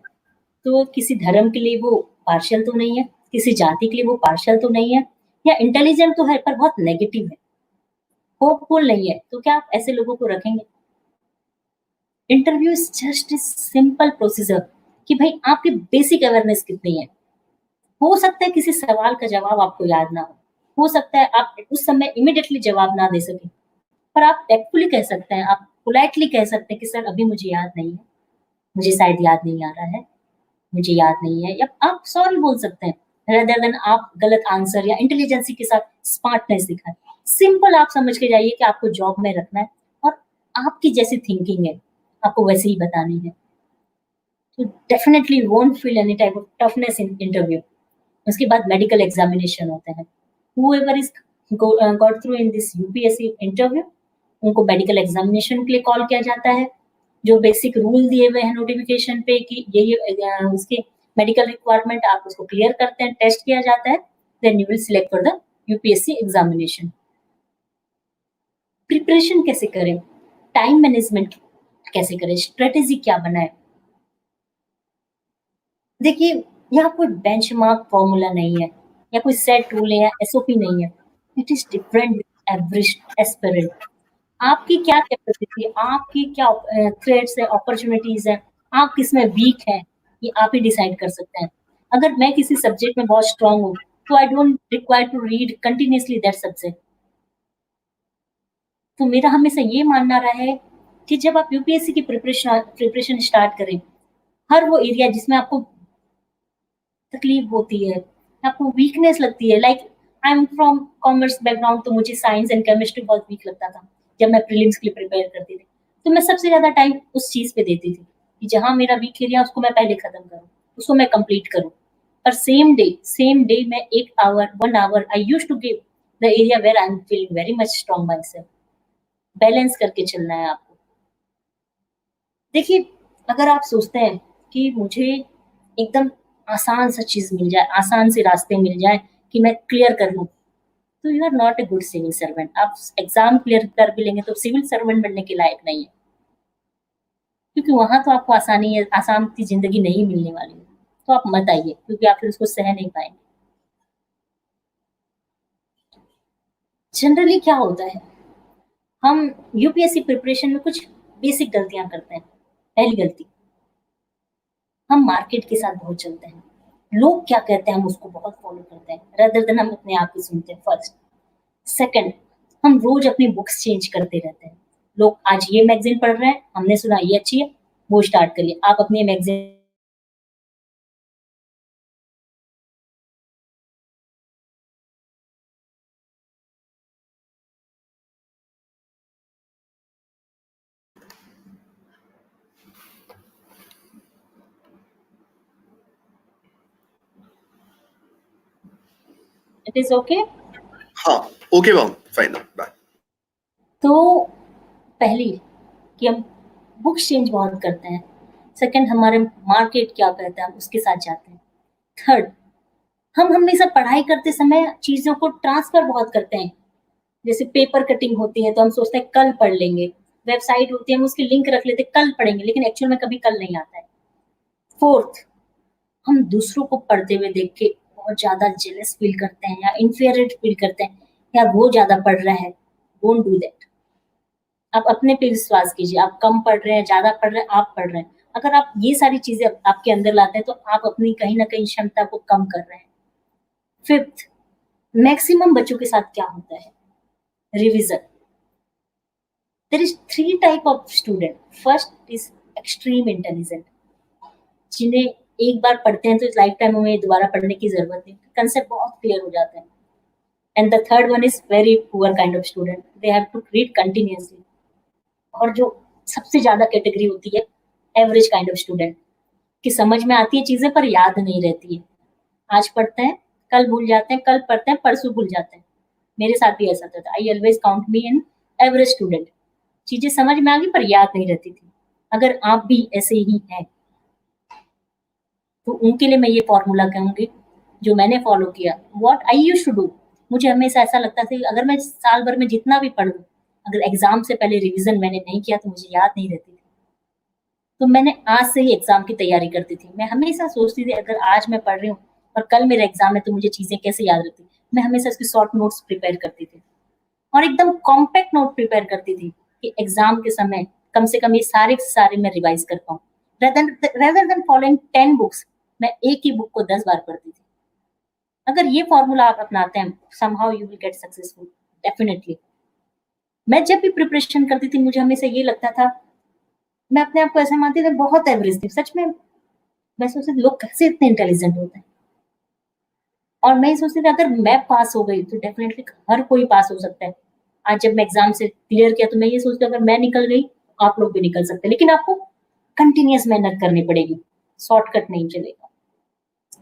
[SPEAKER 2] तो किसी धर्म के लिए वो पार्शियल तो नहीं है, किसी जाति के लिए वो पार्शियल तो नहीं है, या इंटेलिजेंट तो है पर बहुत नेगेटिव है, होपफुल नहीं है, तो क्या आप ऐसे लोगों को रखेंगे? Interview is just a simple procedure कि भाई आपकी बेसिक अवेयरनेस कितनी है। हो सकता है किसी सवाल का जवाब आपको याद ना हो सकता है आप उस समय इमिडिएटली जवाब ना दे सके, पर आप टैक्टफुली कह सकते हैं, आप पोलाइटली कह सकते हैं कि सर अभी मुझे याद नहीं है, मुझे शायद याद नहीं आ रहा है, मुझे याद नहीं है, या आप सॉरी बोल सकते हैं रेदर देन आप गलत आंसर या इंटेलिजेंसी के साथ स्मार्टनेस दिखाएं। सिंपल आप समझ के जाइए कि आपको जॉब में रखना है और आपकी जैसी थिंकिंग है आपको वैसे ही बतानी है, तो definitely won't feel any type of toughness in interview. उसके बाद मेडिकल एग्जामिनेशन होते हैं। whoever is got through in this UPSC interview, उनको मेडिकल एग्जामिनेशन के लिए कॉल किया जाता है। जो बेसिक रूल दिए हुए हैं नोटिफिकेशन पे कि ये उसके मेडिकल रिक्वायरमेंट, आप उसको क्लियर करते हैं, टेस्ट किया जाता है, then you will select for the UPSC examination. Preparation कैसे करें, टाइम मैनेजमेंट कैसे करें, स्ट्रेटेजी क्या बनाए? देखिए, यहाँ कोई बेंचमार्क फॉर्मूला नहीं है या कोई सेट रूल है या एसओपी नहीं है। It is different with every aspirant. आपकी क्या कैपेसिटी है, आपकी क्या थ्रेड्स है, अपॉर्चुनिटीज है, आप किसमें वीक हैं, ये आप ही डिसाइड कर सकते हैं। अगर मैं किसी सब्जेक्ट में बहुत स्ट्रांग हूँ, तो I don't require to read continuously that subject. तो मेरा हमेशा ये मानना रहा है कि जब आप यूपीएससी की प्रिपरेशन स्टार्ट करें, हर वो एरिया जिसमें आपको तकलीफ होती है, आपको वीकनेस लगती है, like I am from commerce background, तो मुझे साइंस एंड केमिस्ट्री बहुत वीक लगता था जब मैं प्रीलिम्स के लिए प्रिपेयर करती थी। तो मैं सबसे ज्यादा टाइम उस चीज पे देती थी कि जहां मेरा वीक एरिया उसको मैं पहले खत्म करूं, उसको मैं कंप्लीट करूं। पर सेम डे मैं 1 hour 1 hour I use to give the area where I am feeling very much strong myself. Balance करके चलना है आपको। देखिए, अगर आप सोचते हैं कि मुझे एकदम आसान सा चीज मिल जाए, आसान से रास्ते मिल जाए कि मैं क्लियर कर लूं, तो you are not a good civil servant. आप एग्जाम क्लियर कर भी लेंगे तो सिविल सर्वेंट बनने के लायक नहीं है, क्योंकि वहां तो आपको आसान की जिंदगी नहीं मिलने वाली है। तो आप मत आइए, क्योंकि आप फिर उसको सह नहीं पाएंगे। जनरली क्या होता है, हम यूपीएससी प्रिपरेशन में कुछ बेसिक गलतियां करते हैं। पहली गलती, हम मार्केट के साथ बहुत चलते हैं। लोग क्या कहते हैं हम उसको बहुत फॉलो करते हैं, रदर देन हम अपने आप की सुनते हैं। फर्स्ट। सेकंड, हम रोज अपनी बुक्स चेंज करते रहते हैं। लोग आज ये मैगजीन पढ़ रहे हैं, हमने सुना ये अच्छी है, वो स्टार्ट करिए। आप अपनी मैगजीन इट इज ओके।
[SPEAKER 1] हाँ, ओके मैम, फाइन, बाय।
[SPEAKER 2] तो पहली कि हम बुक्स चेंज बहुत करते हैं। सेकंड, हमारे मार्केट क्या कहता है हम उसके साथ जाते हैं। थर्ड, हम हमेशा पढ़ाई करते समय चीजों को ट्रांसफर बहुत करते हैं। जैसे पेपर कटिंग होती है तो हम सोचते हैं कल पढ़ लेंगे, वेबसाइट होती है हम उसकी लिंक रख लेते हैं कल पढ़ेंगे, लेकिन एक्चुअल में कभी कल नहीं आता है। फोर्थ, हम दूसरों को पढ़ते हुए देख के बहुत ज्यादा जेलस फील करते हैं या इंफीरियर फील करते हैं, यार वो ज्यादा पढ़ रहा है। Don't do that. आप अपने पे विश्वास कीजिए। आप कम पढ़ रहे हैं, ज्यादा पढ़ रहे हैं, आप पढ़ रहे हैं। अगर आप ये सारी चीजें आपके अंदर लाते हैं तो आप अपनी कहीं ना कहीं क्षमता को कम कर रहे हैं। फिफ्थ, मैक्सिमम बच्चों के साथ क्या होता है, revision. There is 3 type of student. First is extreme intelligent, जिन्हें एक बार पढ़ते हैं तो लाइफ टाइम में दोबारा पढ़ने की जरूरत नहीं, कंसेप्ट बहुत क्लियर हो जाते हैं। And the third one is very poor kind of student, they have to read continuously. और जो सबसे ज्यादा कैटेगरी होती है, एवरेज काइंड ऑफ स्टूडेंट, कि समझ में आती है चीजें पर याद नहीं रहती है। आज पढ़ते हैं, कल भूल जाते हैं, कल पढ़ते हैं, परसों भूल जाते हैं। मेरे साथ भी ऐसा होता था। I always count me in average student. चीजें समझ में आ गई पर याद नहीं रहती थी। अगर आप भी ऐसे ही हैं तो उनके लिए मैं ये फॉर्मूला कहूंगी जो मैंने फॉलो किया, what I used to do. मुझे हमेशा ऐसा लगता था कि अगर मैं साल भर में जितना भी पढ़ लूं, अगर एग्जाम से पहले रिवीजन मैंने नहीं किया तो मुझे याद नहीं रहती थी। तो मैंने आज से ही एग्जाम की तैयारी करती थी। मैं हमेशा सोचती थी अगर आज मैं पढ़ रही हूँ और कल मेरा एग्जाम है तो मुझे चीजें कैसे याद रहती। मैं हमेशा इसकी शॉर्ट नोट्स प्रिपेयर करती थी और एकदम कॉम्पैक्ट नोट प्रिपेयर करती थी कि एग्जाम के समय कम से कम ये सारे के सारे मैं रिवाइज कर पाऊँ। रेदर देन फॉलोइंग 10 बुक्स, मैं एक ही बुक को 10 बार पढ़ती थी। अगर ये फॉर्मूला आप अपनाते हैं, somehow you will get successful definitely. मैं जब भी प्रिपरेशन करती थी मुझे हमेशा ये लगता था, मैं अपने आप को ऐसा मानती थी बहुत एवरेज थी सच में। मैं सोचती थी लोग कैसे इतने इंटेलिजेंट होते हैं, और मैं ये सोचती थी अगर मैं पास हो गई तो डेफिनेटली हर कोई पास हो सकता है। आज जब मैं एग्जाम से क्लियर किया तो मैं ये सोचती हूँ अगर मैं निकल गई आप लोग भी निकल सकते हैं, लेकिन आपको कंटिन्यूअस मेहनत करनी पड़ेगी, शॉर्टकट नहीं चलेगा।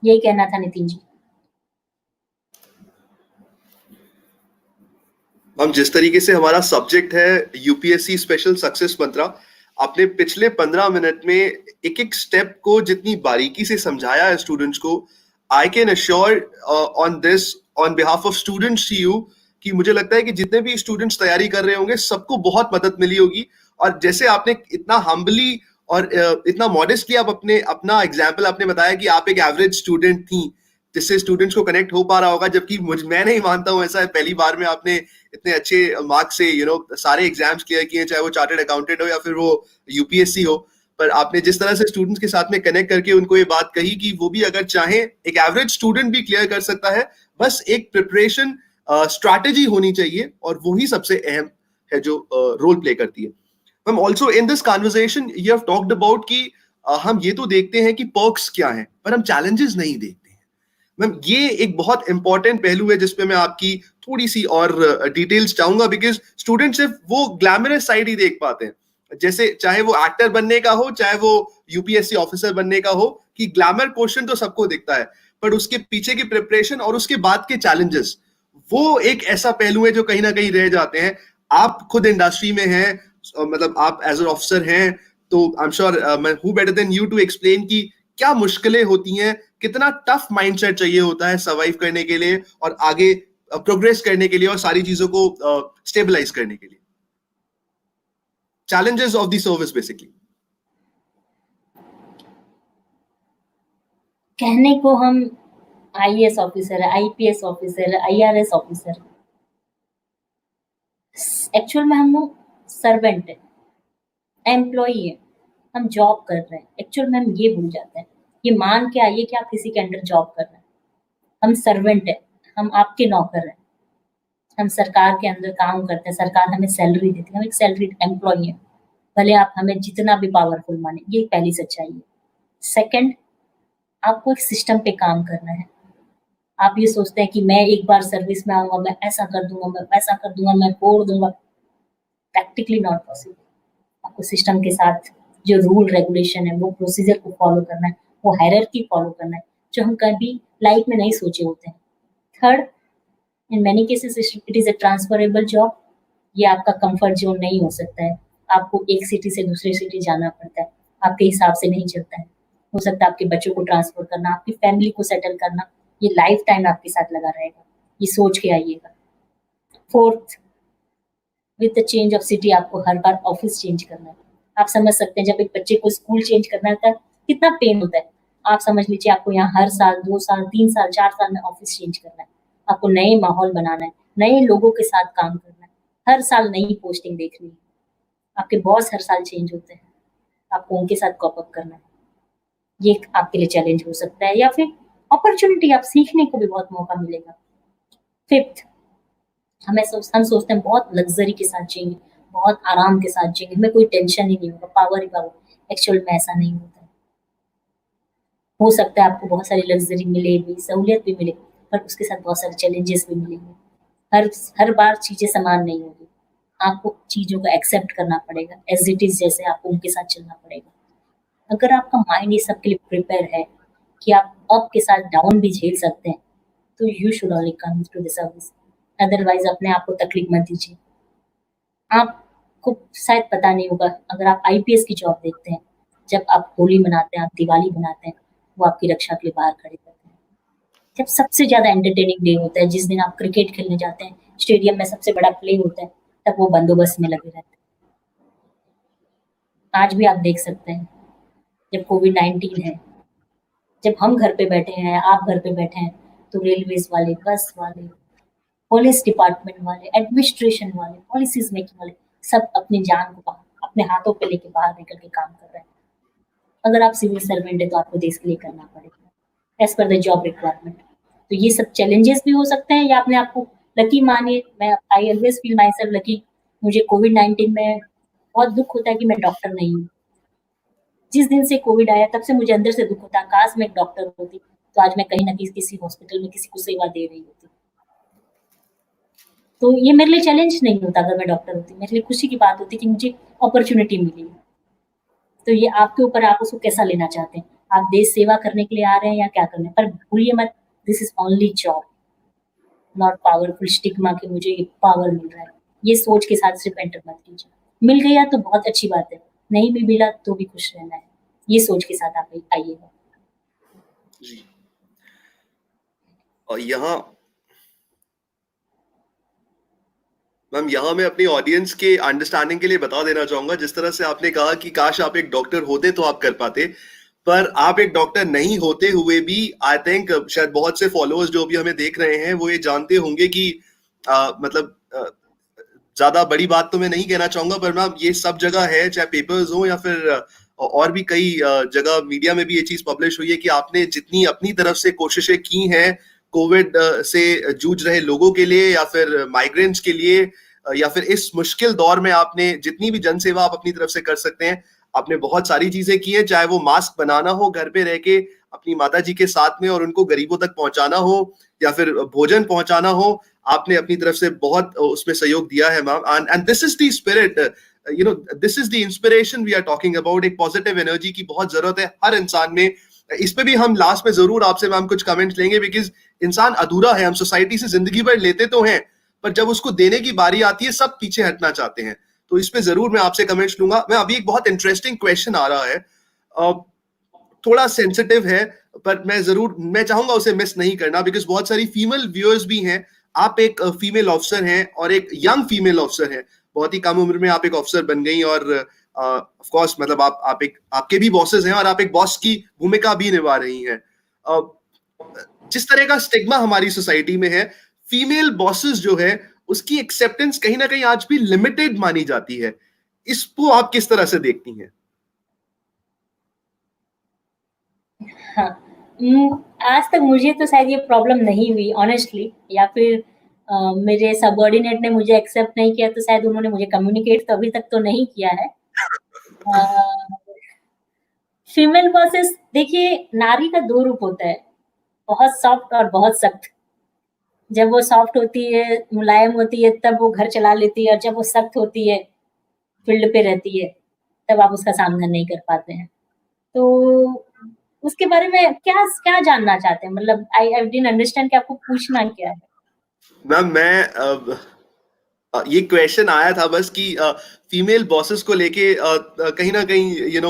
[SPEAKER 2] यही कहना था नितिन जी।
[SPEAKER 1] हम जिस तरीके से हमारा सब्जेक्ट है यूपीएससी स्पेशल सक्सेस मंत्रा, आपने पिछले 15 मिनट में एक एक स्टेप को जितनी बारीकी से समझाया है स्टूडेंट्स को, I can assure on this on behalf of students to you कि मुझे लगता है कि जितने भी स्टूडेंट्स तैयारी कर रहे होंगे सबको बहुत मदद मिली होगी। और जैसे आपने इतना हम्बली और इतना मॉडेस्टली आप अपना एग्जाम्पल आपने बताया कि आप एक एवरेज स्टूडेंट थी, जिससे स्टूडेंट्स को कनेक्ट हो पा रहा होगा, जबकि मैं नहीं मानता हूँ ऐसा है। पहली बार में आपने इतने अच्छे मार्क्स से सारे एग्जाम्स क्लियर किए, चाहे वो चार्टर्ड अकाउंटेंट हो या फिर वो यूपीएससी हो, पर आपने जिस तरह से स्टूडेंट्स के साथ में कनेक्ट करके उनको ये बात कही कि वो भी अगर चाहे, एक एवरेज स्टूडेंट भी क्लियर कर सकता है, बस एक प्रिपरेशन स्ट्रैटेजी होनी चाहिए, और वो ही सबसे अहम है जो रोल प्ले करती है। Ma'am, also in this conversation you have talked about कि हम ये तो देखते हैं कि पर्क्स क्या हैं, पर हम चैलेंजेस नहीं देखते हैं। मैम, ये एक बहुत इंपॉर्टेंट पहलू है जिसपे मैं आपकी थोड़ी सी और डिटेल्स चाहूंगा, बिकॉज स्टूडेंट सिर्फ वो ग्लैमरस साइड ही देख पाते हैं, जैसे चाहे वो एक्टर बनने का हो, चाहे वो यूपीएससी ऑफिसर बनने का हो, कि ग्लैमर पोर्शन तो सबको दिखता है, पर उसके पीछे की प्रिपरेशन और उसके बाद के चैलेंजेस, वो एक ऐसा पहलू है जो कहीं ना कहीं रह जाते हैं। आप खुद इंडस्ट्री में हैं, मतलब आप एज एन ऑफिसर हैं, तो I am sure who better than you to explain कि क्या मुश्किलें होती हैं, कितना टफ माइंडसेट चाहिए होता है सर्वाइव करने के लिए और आगे प्रोग्रेस करने के लिए और सारी चीजों को स्टेबलाइज करने के लिए। Challenges of the service basically.
[SPEAKER 2] कहने को हम आईएएस ऑफिसर है, आईपीएस ऑफिसर है, आईआरएस ऑफिसर, एक्चुअल में हम लोग सर्वेंट है, एम्प्लॉई है, हम जॉब कर रहे हैं। एक्चुअल में हम ये भूल जाते हैं, ये मान के आइए कि आप किसी के अंडर जॉब कर रहे हैं। हम सर्वेंट है, हम आपके नौकर हैं, हम सरकार के अंदर काम करते हैं, सरकार हमें सैलरी देती है, हम एक सैलरी एम्प्लॉई है, भले आप हमें जितना भी पावरफुल माने। ये पहली सच्चाई है। सेकंड, आपको एक सिस्टम पे काम करना है। आप ये सोचते हैं कि मैं एक बार सर्विस में आऊंगा, मैं ऐसा कर दूंगा, मैं वैसा कर दूंगा, मैं फोड़ दूंगा, प्रैक्टिकली नॉट पॉसिबल। आपको सिस्टम के साथ जो रूल रेगुलेशन है, वो प्रोसीजर को फॉलो करना है, वो हायरार्की फॉलो करना है, जो हम कभी लाइफ में नहीं सोचे होते हैं। Third, in many cases it is a transferable job. ये आपका कंफर्ट जोन नहीं हो सकता है। आपको एक सिटी से दूसरी सिटी जाना पड़ता है, आपके हिसाब से नहीं चलता है। हो सकता है आपके बच्चों को ट्रांसफर करना, आपकी फैमिली को सेटल करना, ये लाइफ टाइम आपके साथ लगा रहेगा। ये सोच के आइएगा। Fourth, with the change of city आपको हर बार ऑफिस चेंज करना है। आप समझ सकते हैं जब एक बच्चे को स्कूल चेंज करना होता है कितना पेन होता है। आप समझ लीजिए आपको यहाँ हर साल 2 साल 3 साल 4 साल में ऑफिस चेंज करना है। आपको नए माहौल बनाना है, नए लोगों के साथ काम करना है, हर साल नई पोस्टिंग देखनी है। आपके बॉस हर साल चेंज होते हैं, आपको उनके साथ कॉप अप करना है। ये आपके लिए चैलेंज हो सकता है, या फिर अपॉर्चुनिटी, आप सीखने को भी बहुत मौका मिलेगा। फिफ्थ, हम सोचते हैं बहुत लग्जरी के साथ जिएंगे, बहुत आराम के साथ जिएंगे, हमें कोई टेंशन ही नहीं होगा, पावर ही पावर। एक्चुअल में ऐसा नहीं होता है। हो सकता है आपको बहुत सारी लग्जरी मिले भी, सहूलियत भी मिले, पर उसके साथ बहुत सारे चैलेंजेस भी मिलेंगे। हर बार चीजें समान नहीं होगी। आपको चीजों को एक्सेप्ट करना पड़ेगा एज इट इज, जैसे आपको उनके साथ चलना पड़ेगा। अगर आपका माइंड ये सब के लिए प्रिपेयर है कि आप अप के साथ डाउन भी झेल सकते हैं, तो you should only come to the service. Otherwise अपने आप को तकलीफ मत दीजिए। आपको शायद पता नहीं होगा, अगर आप आईपीएस की जॉब देखते हैं, जब आप होली मनाते हैं, आप दिवाली मनाते हैं, वो आपकी रक्षा के लिए बाहर खड़े करते हैं। जब सबसे ज्यादा एंटरटेनिंग डे होता है, जिस दिन आप क्रिकेट खेलने जाते हैं, स्टेडियम में सबसे बड़ा प्ले होता है, तब वो बंदोबस्त में लगे रहते हैं। आज भी आप देख सकते हैं, जब कोविड-19 है, जब हम घर पे बैठे हैं, आप घर पे बैठे हैं, तो रेलवेज वाले, बस वाले, पुलिस डिपार्टमेंट वाले, एडमिनिस्ट्रेशन वाले, पॉलिसीज मेकिंग वाले, सब अपनी जान को अपने हाथों पे लेके बाहर निकल के काम कर रहे हैं। अगर आप सिविल सर्वेंट है तो आपको देश के लिए करना पड़ेगा as per the job requirement. तो ये सब चैलेंजेस भी हो सकते हैं, या अपने आप को लकी मानिए। मैं I always feel my self lucky. मुझे कोविड-19 में बहुत दुख होता है कि मैं डॉक्टर नहीं हूँ। जिस दिन से कोविड आया तब से मुझे अंदर से दुख होता है, काश मैं एक डॉक्टर होती तो आज मैं कहीं ना कहीं किसी हॉस्पिटल में किसी को सेवा दे रही होती। तो ये मेरे लिए चैलेंज नहीं होता अगर मैं डॉक्टर होती, मेरे लिए खुशी की बात होती कि मुझे अपॉर्चुनिटी मिली है। तो ये आपके ऊपर, आप उसको कैसा लेना चाहते हैं। आप देश सेवा करने के लिए आ रहे हैं या क्या करने, पर भूलिए मत, this is only job, not powerful stigma कि मुझे ये पावर मिल रहा है। ये सोच के साथ सिर्फ एंटर मत कीजिए। मिल गया तो बहुत अच्छी बात है, नहीं भी मिला तो भी खुश रहना है। ये सोच के साथ आप आइएगा
[SPEAKER 1] जी। और यहाँ मैम, यहाँ मैं अपनी ऑडियंस के अंडरस्टैंडिंग के लिए बता देना चाहूंगा, जिस तरह से आपने कहा कि काश आप एक डॉक्टर होते तो आप कर पाते, पर आप एक डॉक्टर नहीं होते हुए भी आई थिंक शायद बहुत से फॉलोअर्स जो भी हमें देख रहे हैं वो ये जानते होंगे कि मतलब ज्यादा बड़ी बात तो मैं नहीं कहना चाहूंगा, पर मैं ये सब जगह है, चाहे पेपर्स हो या फिर और भी कई जगह मीडिया में भी ये चीज पब्लिश हुई है कि आपने जितनी अपनी तरफ से कोशिशें की हैं कोविड से जूझ रहे लोगों के लिए या फिर माइग्रेंट्स के लिए या फिर इस मुश्किल दौर में आपने जितनी भी जनसेवा आप अपनी तरफ से कर सकते हैं, आपने बहुत सारी चीजें की है, चाहे वो मास्क बनाना हो घर पे रह के अपनी माता जी के साथ में और उनको गरीबों तक पहुंचाना हो या फिर भोजन पहुंचाना हो, आपने अपनी तरफ से बहुत उसमें सहयोग दिया है ma'am. And this is the spirit, you know, this is the inspiration we are talking about. एक पॉजिटिव एनर्जी की बहुत जरूरत है हर इंसान में। इस पे भी हम लास्ट में जरूर आपसे मैम कुछ कमेंट्स लेंगे, बिकॉज इंसान अधूरा है। हम सोसाइटी से जिंदगी भर लेते तो हैं, पर जब उसको देने की बारी आती है सब पीछे हटना चाहते हैं। तो इस पे जरूर मैं आपसे कमेंट्स लूंगा। मैं अभी एक बहुत इंटरेस्टिंग क्वेश्चन आ रहा है, थोड़ा सेंसिटिव है, पर मैं चाहूंगा उसे मिस नहीं करना, बिकॉज बहुत सारी फीमेल व्यूअर्स भी हैं। आप एक फीमेल ऑफिसर हैं और एक यंग फीमेल ऑफिसर हैं, बहुत ही कम उम्र में आप एक ऑफिसर बन गई और ऑफ कोर्स मतलब आप एक आपके भी बॉसेस हैं और आप एक बॉस की भूमिका भी निभा रही हैं। जिस तरह का स्टिग्मा हमारी सोसाइटी में है, फीमेल बॉसेस जो है उसकी एक्सेप्टेंस कहीं ना कहीं आज भी लिमिटेड मानी जाती है। इसको आप किस तरह से देखती हैं?
[SPEAKER 2] हाँ, आज तक मुझे तो शायद ये प्रॉब्लम नहीं हुई ऑनेस्टली, या फिर मेरे सबऑर्डिनेट ने मुझे एक्सेप्ट नहीं किया, तो शायद उन्होंने मुझे कम्युनिकेट तो अभी तक तो नहीं किया है। फीमेल बॉसेस, देखिए नारी का दो रूप होता है, बहुत सॉफ्ट और बहुत सख्त। जब वो सॉफ्ट होती है, मुलायम होती है, तब वो घर चला लेती है, और जब वो सख्त होती है, फील्ड पे रहती है, तब आप उसका सामना नहीं कर पाते हैं। तो उसके बारे में क्या क्या जानना चाहते हैं? मतलब आई डिडंट अंडरस्टैंड कि आपको पूछना क्या है?
[SPEAKER 1] मैम ये क्वेश्चन आया था बस कि फीमेल बॉसेस को लेके कहीं ना कहीं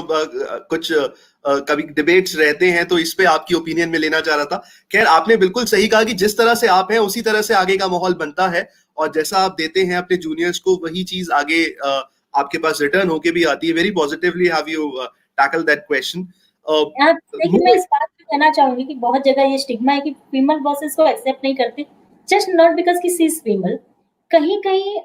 [SPEAKER 1] कुछ कभी डिबेट्स रहते हैं, तो इस पे आपकी ओपिनियन में लेना चाह रहा था। खैर, आपने बिल्कुल सही कहा कि जिस तरह से आप हैं उसी तरह से आगे का माहौल बनता है, और जैसा आप देते हैं अपने जूनियर्स को वही चीज आगे आपके पास रिटर्न होके भी आती है। Very positively have you tackle that question.
[SPEAKER 2] देखिए, मैं इस बात पे कहना चाहूंगी कि बहुत जगह ये स्टिग्मा है कि फीमेल बॉसेस को एक्सेप्ट नहीं करते, जस्ट नॉट बिकॉज कि शी इज फीमेल। कहीं कहीं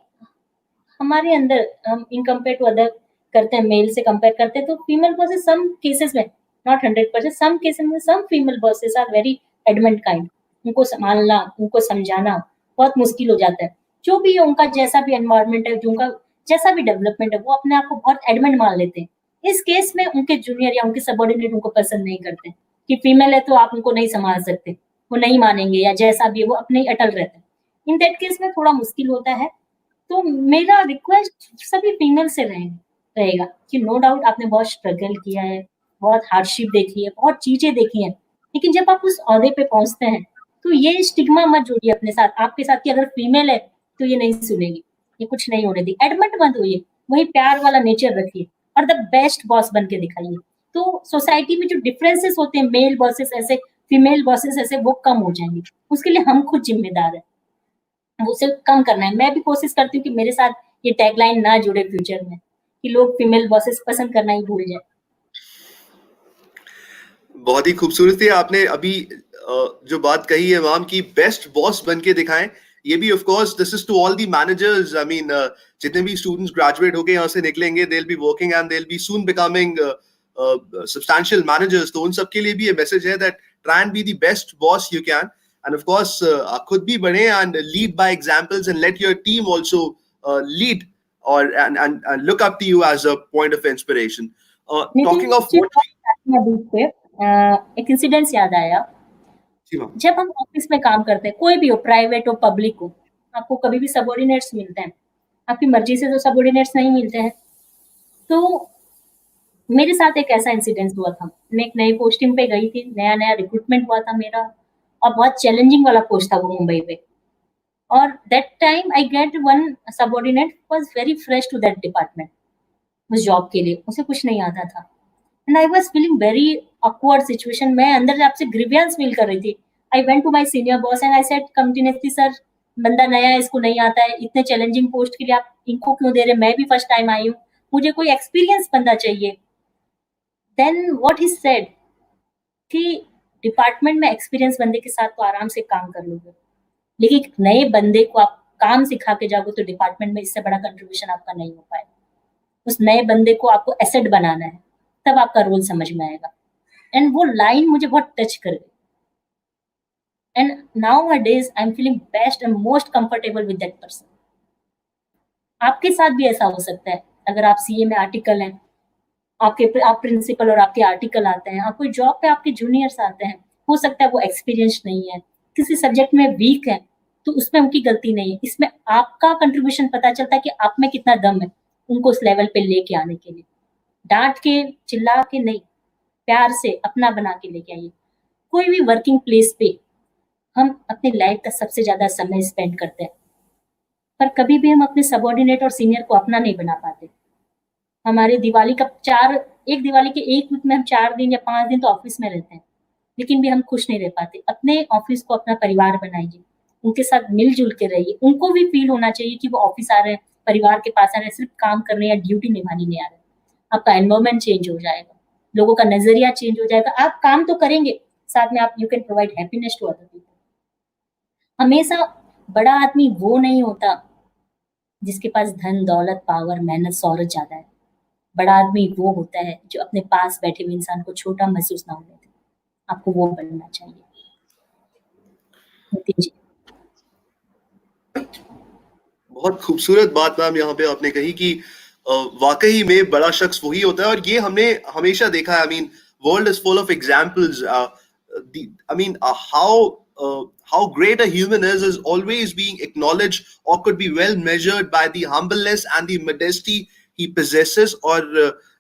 [SPEAKER 2] हमारे अंदर हम इन कंपेयर टू अदर करते हैं, मेल से कंपेयर करते हैं, तो फीमेल बॉसेस सम केसेस में, नॉट 100%, सम केसेस में some female bosses are very adamant kind. उनको संभालना, उनको समझाना बहुत मुश्किल हो जाता है। जो भी है, उनका जैसा भी एनवायरमेंट है, जो उनका जैसा भी डेवलपमेंट है, वो अपने आप को बहुत एडमेंट मान लेते हैं। इस केस में उनके जूनियर या उनके सबऑर्डिनेट उनको पसंद नहीं करते कि फीमेल है तो आप उनको नहीं संभाल सकते, वो नहीं मानेंगे, या जैसा भी है वो अपने ही अटल रहते हैं। इन दैट केस में थोड़ा मुश्किल होता है। तो मेरा रिक्वेस्ट सभी फीमेल से रहेगा कि नो डाउट आपने बहुत स्ट्रगल किया है, बहुत हार्डशिप देखी है, बहुत चीजें देखी हैं, लेकिन जब आप उस ओहदे पे पहुंचते हैं तो ये स्टिग्मा मत जोड़िए अपने साथ, आपके साथ, कि अगर फीमेल है तो ये नहीं सुनेगी, ये कुछ नहीं होने दी। एडमिट मत होइए, वही प्यार वाला नेचर रखिए और द बेस्ट बॉस बन के दिखाइए। तो सोसाइटी में जो डिफरेंसेस होते हैं, मेल बॉसेस ऐसे, फीमेल बॉसेस ऐसे, वो कम हो जाएंगे। उसके लिए हम खुद जिम्मेदार है, उसे कम करना है। मैं भी कोशिश करती हूँ कि मेरे साथ ये टैगलाइन ना जुड़े फ्यूचर में, कि लोग फीमेल बॉसेस पसंद करना ही भूल जाए।
[SPEAKER 1] बहुत ही खूबसूरत है आपने अभी जो बात कही है मैम की बेस्ट बॉस बन के दिखाएं। ये भी of course this is to all the managers. I mean जितने भी स्टूडेंट्स ग्रेजुएट होके यहाँ से निकलेंगे, they will be working and they will be soon becoming substantial managers. तो उन सबके लिए भी ये मैसेज है that try and be the best boss you can, and of course खुद भी बढ़े and lead by examples and let your team also lead और and look up to you as a point of inspiration. Talking of
[SPEAKER 2] एक incidence याद आया। जब हम office में काम करते हैं, कोई भी हो, प्राइवेट हो, पब्लिक हो, आपको कभी भी सबऑर्डिनेट्स मिलते हैं, आपकी मर्जी से तो सबऑर्डिनेट्स नहीं मिलते हैं। तो मेरे साथ एक ऐसा इंसिडेंस हुआ था। मैं एक नई पोस्टिंग पे गई थी, नया नया रिक्रूटमेंट हुआ था मेरा, और बहुत चैलेंजिंग वाला पोस्ट था वो मुंबई पे। और that time I get one subordinate was very fresh to that department, उस जॉब के लिए उसे कुछ नहीं आता था। And I was feeling very awkward situation. मैं अंदर से आपसे ग्रीवियंस फील कर रही थी। I went to my senior boss and I said continuously, sir बंदा नया है, इसको नहीं आता है, इतने चैलेंजिंग पोस्ट के लिए आप इनको क्यों दे रहे? मैं भी फर्स्ट टाइम आई हूँ, मुझे कोई एक्सपीरियंस बंदा चाहिए। देन व्हाट ही सेड, कि डिपार्टमेंट में एक्सपीरियंस बंदे के साथ तो आराम से काम कर लोगे, लेकिन एक नए बंदे को आप काम सिखा के जाओगे तो डिपार्टमेंट में इससे बड़ा कंट्रीब्यूशन आपका नहीं हो पाएगा। उस नए बंदे को आपको एसेट बनाना है, तब आपका रोल समझ में आएगा। एंड वो लाइन मुझे बहुत टच कर गई। And nowadays I am feeling best and most comfortable with that person. आपके साथ भी ऐसा हो सकता है। अगर आप सीए में आर्टिकल हैं, आप प्रिंसिपल और आपके आर्टिकल आते हैं, आप कोई जॉब पे आपके जूनियर्स आते हैं, हो सकता है वो एक्सपीरियंस नहीं है, किसी सब्जेक्ट में वीक है, तो उसमें उनकी गलती नहीं है, इसमें आपका कंट्रीब्यूशन पता चलता है कि आप में कितना दम है उनको उस लेवल पे लेके आने के लिए। डांट के, चिल्ला के नहीं, प्यार से अपना बना के लेके आइए। कोई भी वर्किंग प्लेस पे हम अपनी लाइफ का सबसे ज्यादा समय स्पेंड करते हैं, पर कभी भी हम अपने सबऑर्डिनेट और सीनियर को अपना नहीं बना पाते। हमारे दिवाली का एक दिवाली के एक वीक में हम 4 दिन या 5 दिन तो ऑफिस में रहते हैं, लेकिन भी हम खुश नहीं रह पाते। अपने ऑफिस को अपना परिवार बनाइए, उनके साथ मिलजुल के रहिए। उनको भी फील होना चाहिए कि वो ऑफिस आ रहे हैं, परिवार के पास आ रहे हैं, सिर्फ काम करने या ड्यूटी निभाने नहीं आ रहे हैं। आपका एनवायरमेंट चेंज हो जाएगा, लोगों का नजरिया चेंज हो जाएगा। आप काम तो करेंगे, साथ में आप you can provide happiness to other people. हमेशा बड़ा आदमी वो नहीं होता जिसके पास धन, दौलत, पावर, मेहनत, शौहरत ज्यादा है। बड़ा आदमी वो होता है जो अपने पास बैठे हुए इंसान को छोटा महसूस ना होने दे। आपको वो बनना चाहिए। नितिन जी।
[SPEAKER 1] बहुत खूबसूरत बात मैम यहाँ पे आपने कही कि वाकई में बड़ा शख्स वही होता है, और ये हमने हमेशा देखा है। I mean world is full of examples. I mean how great a human is always being acknowledged or could be well measured by the humbleness and the modesty he possesses, or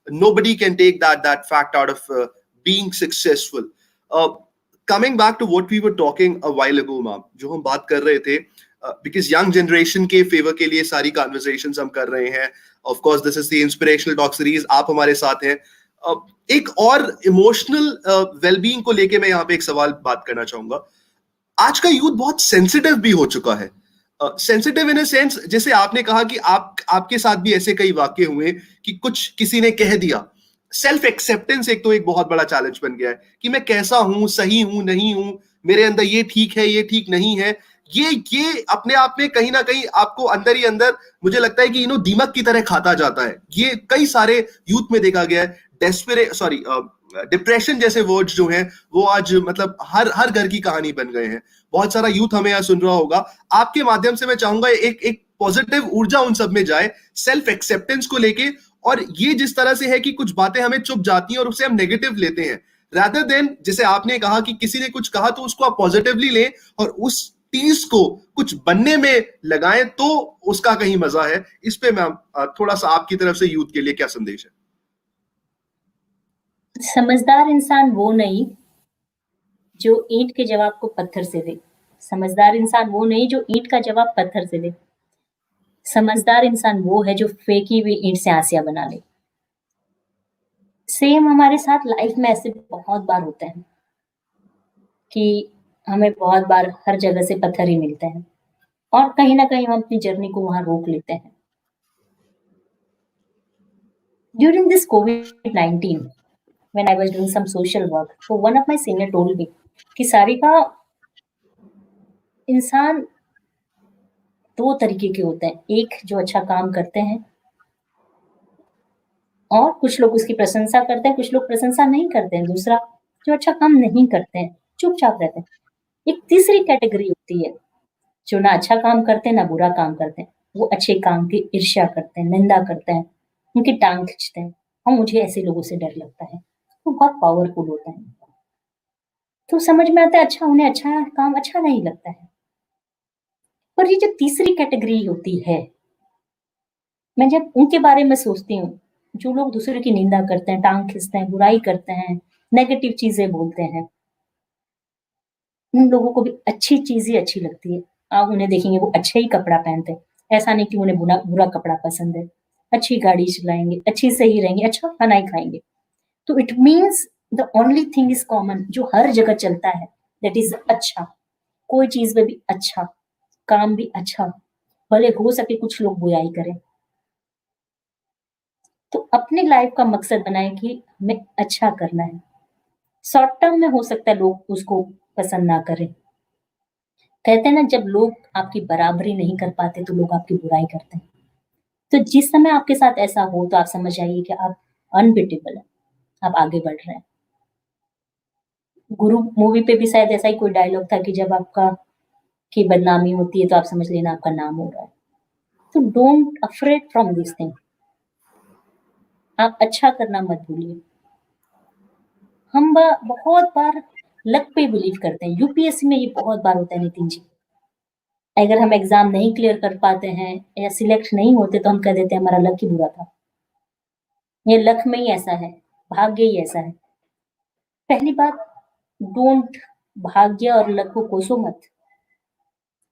[SPEAKER 1] nobody can take that fact out of being successful. uh, Coming back to what we were talking a while ago, ma'am, जो हम बात कर रहे थे, because young generation के favour के लिए सारी कॉन्वर्सेशंस हम कर रहे हैं। Of course this is the inspirational talk series, आप हमारे साथ हैं। एक और इमोशनल वेलबींग को लेके मैं यहाँ पे एक सवाल बात करना चाहूंगा। आज का यूथ बहुत सेंसिटिव भी हो चुका है। सेंसिटिव इन अ सेंस, जैसे आपने कहा कि आपके साथ भी ऐसे कई वाक्य हुए कि कुछ किसी ने कह दिया। सेल्फ एक्सेप्टेंस एक तो एक बहुत बड़ा चैलेंज बन गया है कि मैं कैसा हूं, सही हूं, नहीं हूं, मेरे अंदर ये ठीक है, ये ठीक नहीं है। ये अपने आप में कहीं ना कहीं आपको अंदर ही अंदर मुझे लगता है कि दीमक की तरह खाता जाता है। ये कई सारे यूथ में देखा गया है। डिप्रेशन जैसे वर्ड्स जो हैं वो आज मतलब हर घर की कहानी बन गए हैं। बहुत सारा यूथ हमें यहाँ सुन रहा होगा। आपके माध्यम से मैं चाहूंगा एक पॉजिटिव ऊर्जा उन सब में जाए सेल्फ एक्सेप्टेंस को लेके। और ये जिस तरह से है कि कुछ बातें हमें चुप जाती हैं और उसे हम नेगेटिव लेते हैं, रादर देन जैसे आपने कहा कि किसी ने कुछ कहा तो उसको आप पॉजिटिवली लें और उस चीज को कुछ बनने में लगाएं, तो उसका कहीं मजा है। इस पे मैं थोड़ा सा आपकी तरफ से यूथ के लिए क्या संदेश है?
[SPEAKER 2] समझदार इंसान वो नहीं जो ईंट के जवाब को पत्थर से दे। समझदार इंसान वो नहीं जो ईंट का जवाब पत्थर से दे। समझदार इंसान वो है जो फेंकी हुई ईंट से आसिया बना ले। सेम हमारे साथ लाइफ में ऐसे बहुत बार होता है कि हमें बहुत बार हर जगह से पत्थर ही मिलते हैं और कहीं ना कहीं हम अपनी जर्नी को वहां रोक लेते हैं। During this COVID-19, when I was doing some social work, so one of my senior told me कि सारिका, इंसान 2 तरीके के होते हैं। एक जो अच्छा काम करते हैं और कुछ लोग उसकी प्रशंसा करते हैं, कुछ लोग प्रशंसा नहीं करते हैं। दूसरा जो अच्छा काम नहीं करते हैं, चुपचाप रहते हैं। एक तीसरी कैटेगरी होती है जो ना अच्छा काम करते हैं ना बुरा काम करते हैं। वो अच्छे काम की ईर्ष्या करते हैं, निंदा करते हैं, उनकी टांग खींचते हैं, और मुझे ऐसे लोगों से डर लगता है। वो बहुत पावरफुल होता है। तो समझ में आता है अच्छा, उन्हें अच्छा काम अच्छा नहीं लगता है। पर ये जो तीसरी कैटेगरी होती है, मैं जब उनके बारे में सोचती हूँ, जो लोग दूसरे की निंदा करते हैं, टांग खींचते हैं, बुराई करते हैं, नेगेटिव चीजें बोलते हैं, उन लोगों को भी अच्छी चीज ही अच्छी लगती है। आप उन्हें देखेंगे वो अच्छा ही कपड़ा पहनते हैं, ऐसा नहीं कि उन्हें बुरा कपड़ा पसंद है। अच्छी गाड़ी चलाएंगे, अच्छी से ही रहेंगे, अच्छा खाना ही खाएंगे। तो it means the only thing is common जो हर जगह चलता है, दैट इज अच्छा। कोई चीज में भी अच्छा, काम भी अच्छा, भले हो सके कुछ लोग बुराई करें। तो अपने लाइफ का मकसद बनाए कि हमें अच्छा करना है। शॉर्ट टर्म में हो सकता है लोग उसको पसंद ना करें। कहते हैं ना, जब लोग आपकी बराबरी नहीं कर पाते तो लोग आपकी बुराई करते हैं। तो जिस समय आपके साथ ऐसा हो तो आप समझ जाइए कि आप अनबिटेबल हैं, आप आगे बढ़ रहे हैं। गुरु मूवी पे भी शायद ऐसा ही कोई डायलॉग था कि जब आपका की बदनामी होती है तो आप समझ लेना आपका नाम हो रहा है। तो don't afraid from this thing. आप अच्छा करना मत भूलिए। हम बहुत बार लक पे बिलीव करते हैं। यूपीएससी में ये बहुत बार होता है नितिन जी। अगर हम एग्जाम नहीं क्लियर कर पाते हैं या सिलेक्ट नहीं होते तो हम कह देते हैं हमारा लक ही बुरा था। ये लक में ही ऐसा है, भाग्य ही ऐसा है। पहली बात, डोंट भाग्य और लक को कोसो मत।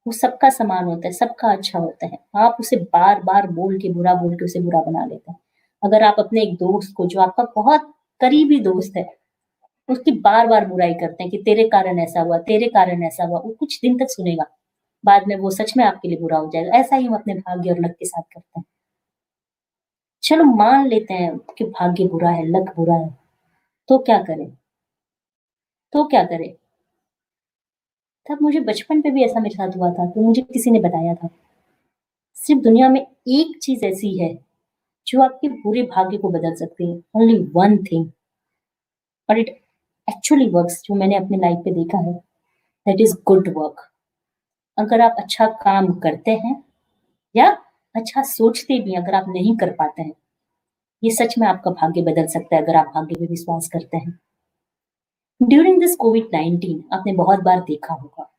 [SPEAKER 2] वो सबका समान होता है, सबका अच्छा होता है। आप उसे बार-बार बोल के, बुरा बोल के उसे बुरा बना लेते हैं। अगर आप अपने एक दोस्त को, जो आपका बहुत करीबी दोस्त है, उसकी बार-बार बुराई करते हैं कि तेरे कारण ऐसा हुआ, तेरे कारण ऐसा हुआ, वो कुछ दिन तक सुनेगा। बाद में वो सच में आपके लिए बुरा हो जाएगा। ऐसा ही हम अपने भाग्य और लक के साथ करते हैं। चलो मान लेते हैं कि भाग्य बुरा है, लक बुरा है, तो क्या करें? तो क्या करें? तब मुझे बचपन पे भी ऐसा मेरे साथ हुआ था, तो मुझे किसी ने बताया था, सिर्फ दुनिया में एक चीज़ ऐसी है, जो आपके पूरे भाग्य को बदल सकती है। ओनली वन थिंग, और इट एक्चुअली वर्क्स, जो मैंने अपनी लाइफ पे देखा है, दैट इज़ गुड वर्क। अगर आप अच्छा काम करते हैं या अच्छा सोचते भी हैं, अगर आप नहीं कर पाते हैं, ये सच में आपका भाग्य बदल सकता है अगर आप भाग्य पे विश्वास करते हैं। ड्यूरिंग दिस कोविड-19 आपने बहुत बार देखा होगा,